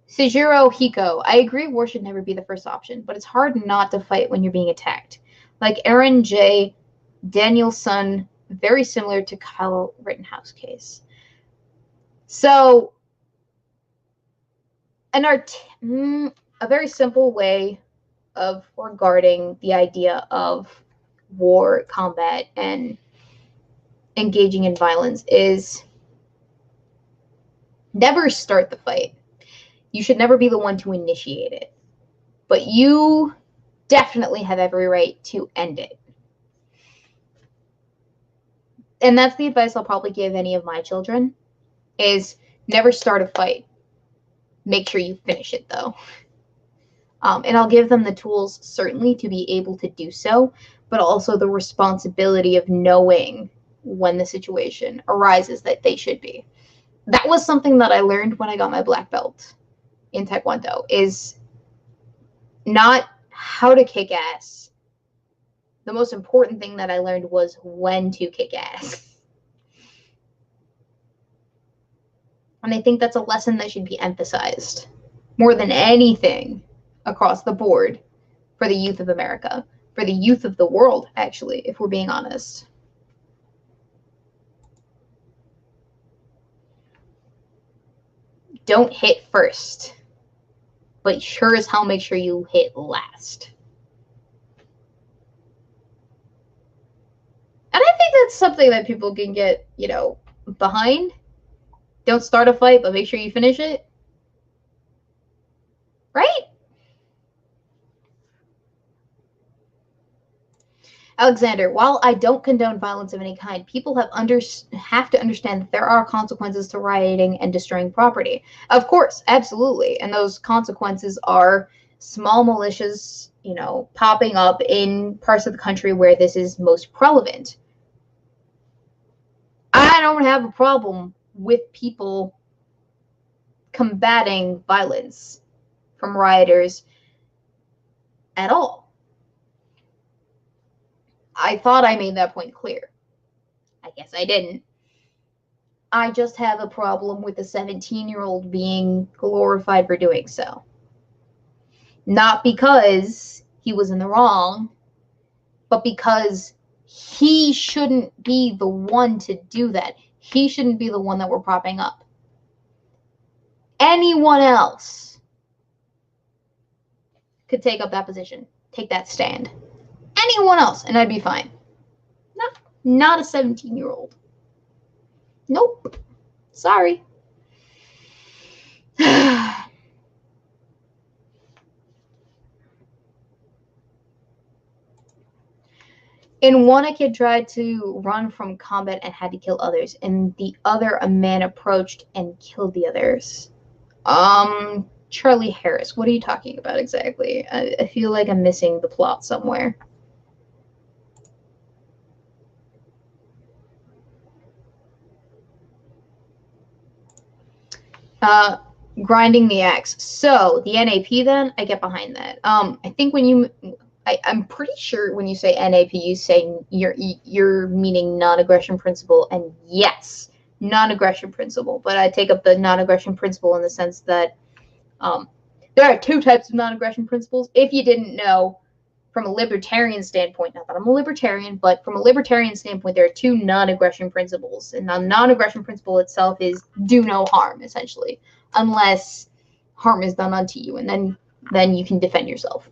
Sejiro Hiko, I agree war should never be the first option, but it's hard not to fight when you're being attacked. Like Aaron J. Danielson, very similar to Kyle Rittenhouse case. So, a very simple way of regarding the idea of war, combat, and engaging in violence is never start the fight. You should never be the one to initiate it. But you definitely have every right to end it. And that's the advice I'll probably give any of my children, is never start a fight. Make sure you finish it, though. And I'll give them the tools, certainly, to be able to do so, but also the responsibility of knowing when the situation arises that they should be. That was something that I learned when I got my black belt in Taekwondo, is not how to kick ass, The most important thing that I learned was when to kick ass. And I think that's a lesson that should be emphasized more than anything across the board for the youth of America, for the youth of the world, actually, if we're being honest. Don't hit first, but sure as hell make sure you hit last. And I think that's something that people can get, behind. Don't start a fight, but make sure you finish it. Right? Alexander, while I don't condone violence of any kind, people have to understand that there are consequences to rioting and destroying property. Of course, absolutely. And those consequences are small militias, popping up in parts of the country where this is most prevalent. I don't have a problem with people combating violence from rioters at all. I thought I made that point clear. I guess I didn't. I just have a problem with a 17-year-old being glorified for doing so. Not because he was in the wrong, but because he shouldn't be the one to do that. He shouldn't be the one that we're propping up. Anyone else could take up that position, take that stand. Anyone else, and I'd be fine. Not a 17-year-old. Nope. Sorry. In one, a kid tried to run from combat and had to kill others. In the other, a man approached and killed the others. Charlie Harris, what are you talking about exactly? I feel like I'm missing the plot somewhere. Grinding the axe. So the NAP then, I get behind that. I think when I'm pretty sure when you say NAP, you say you're meaning non-aggression principle, and yes, non-aggression principle. But I take up the non-aggression principle in the sense that there are two types of non-aggression principles. If you didn't know, from a libertarian standpoint, not that I'm a libertarian, but from a libertarian standpoint, there are two non-aggression principles. And the non-aggression principle itself is do no harm, essentially, unless harm is done unto you, and then you can defend yourself.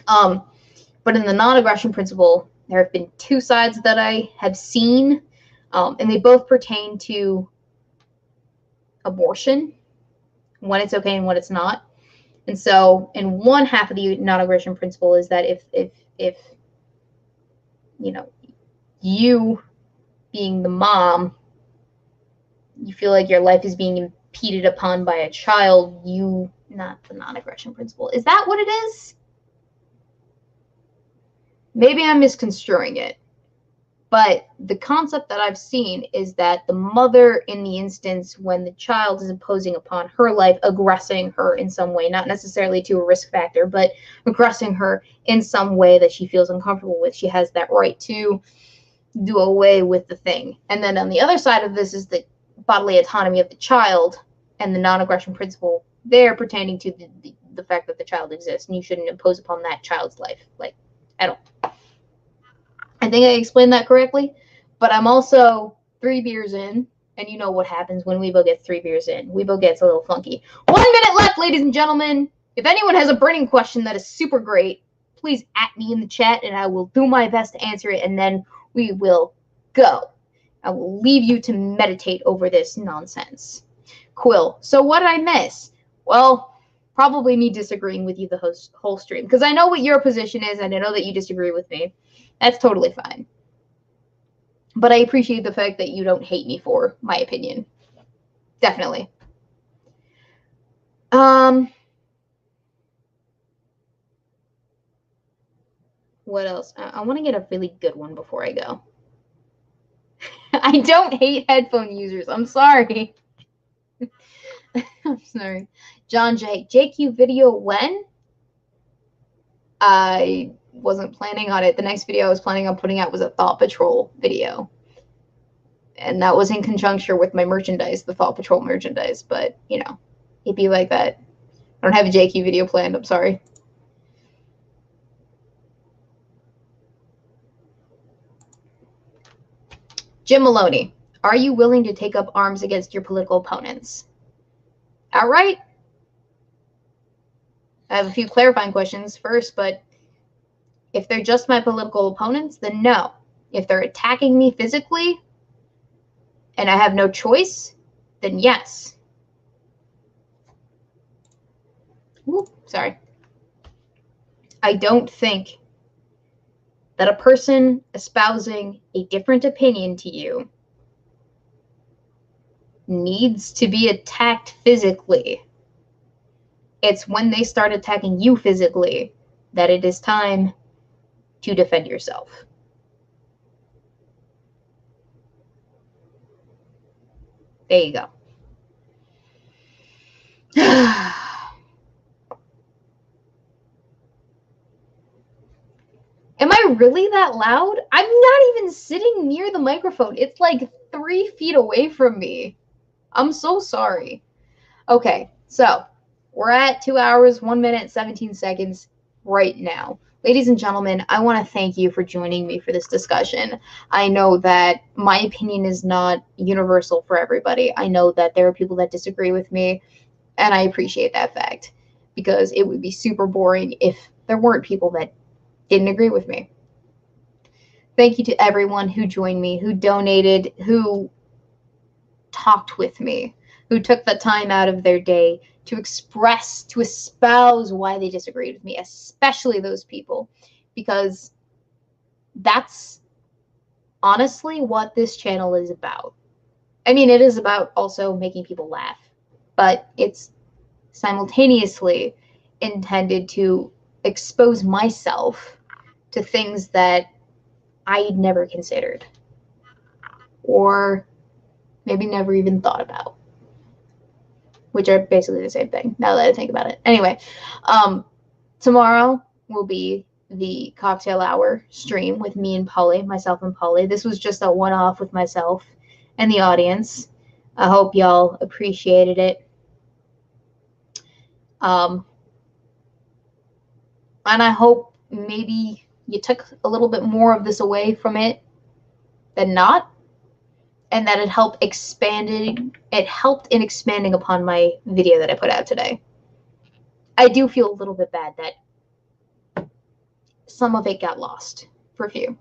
But in the non-aggression principle, there have been two sides that I have seen, and they both pertain to abortion, when it's okay and when it's not. And so, in one half of the non-aggression principle is that if you being the mom, you feel like your life is being impeded upon by a child, not the non-aggression principle. Is that what it is? Maybe I'm misconstruing it. But the concept that I've seen is that the mother, in the instance when the child is imposing upon her life, aggressing her in some way, not necessarily to a risk factor, but aggressing her in some way that she feels uncomfortable with, she has that right to do away with the thing. And then on the other side of this is the bodily autonomy of the child and the non-aggression principle there pertaining to the fact that the child exists, and you shouldn't impose upon that child's life, at all. I think I explained that correctly, but I'm also 3 beers in, and you know what happens when Weebo gets 3 beers in. Weebo gets a little funky. 1 minute left, ladies and gentlemen. If anyone has a burning question that is super great, please at me in the chat, and I will do my best to answer it, and then we will go. I will leave you to meditate over this nonsense. Quill. So what did I miss? Well, probably me disagreeing with you the whole stream, because I know what your position is, and I know that you disagree with me. That's totally fine. But I appreciate the fact that you don't hate me for my opinion. Definitely. What else? I want to get a really good one before I go. I don't hate headphone users. I'm sorry. I'm sorry. John J. JQ video when? wasn't planning on it. The next video I was planning on putting out was a Thought Patrol video. And that was in conjunction with my merchandise, the Thought Patrol merchandise. But, you know, it'd be like that. I don't have a JQ video planned. I'm sorry. Jim Maloney, are you willing to take up arms against your political opponents? Outright? I have a few clarifying questions first, but if they're just my political opponents, then no. If they're attacking me physically and I have no choice, then yes. Ooh, sorry. I don't think that a person espousing a different opinion to you needs to be attacked physically. It's when they start attacking you physically that it is time to defend yourself. There you go. Am I really that loud? I'm not even sitting near the microphone. It's like 3 feet away from me. I'm so sorry. Okay, so we're at 2 hours, 1 minute, 17 seconds right now. Ladies and gentlemen, I want to thank you for joining me for this discussion. I know that my opinion is not universal for everybody. I know that there are people that disagree with me, and I appreciate that fact, because it would be super boring if there weren't people that didn't agree with me. Thank you to everyone who joined me, who donated, who talked with me, who took the time out of their day to express, to espouse why they disagreed with me, especially those people, because that's honestly what this channel is about. I mean, it is about also making people laugh, but it's simultaneously intended to expose myself to things that I'd never considered or maybe never even thought about, which are basically the same thing now that I think about it. Anyway, tomorrow will be the cocktail hour stream with me and Polly, myself and Polly. This was just a one-off with myself and the audience. I hope y'all appreciated it. And I hope maybe you took a little bit more of this away from it than not, and that it helped in expanding upon my video that I put out today. I do feel a little bit bad that some of it got lost for a few.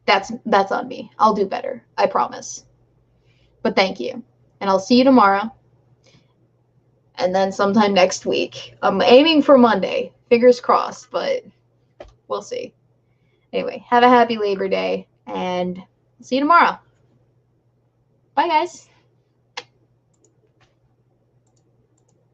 That's on me. I'll do better. I promise. But thank you. And I'll see you tomorrow. And then sometime next week. I'm aiming for Monday. Fingers crossed, but we'll see. Anyway, have a happy Labor Day, and see you tomorrow. Bye, guys.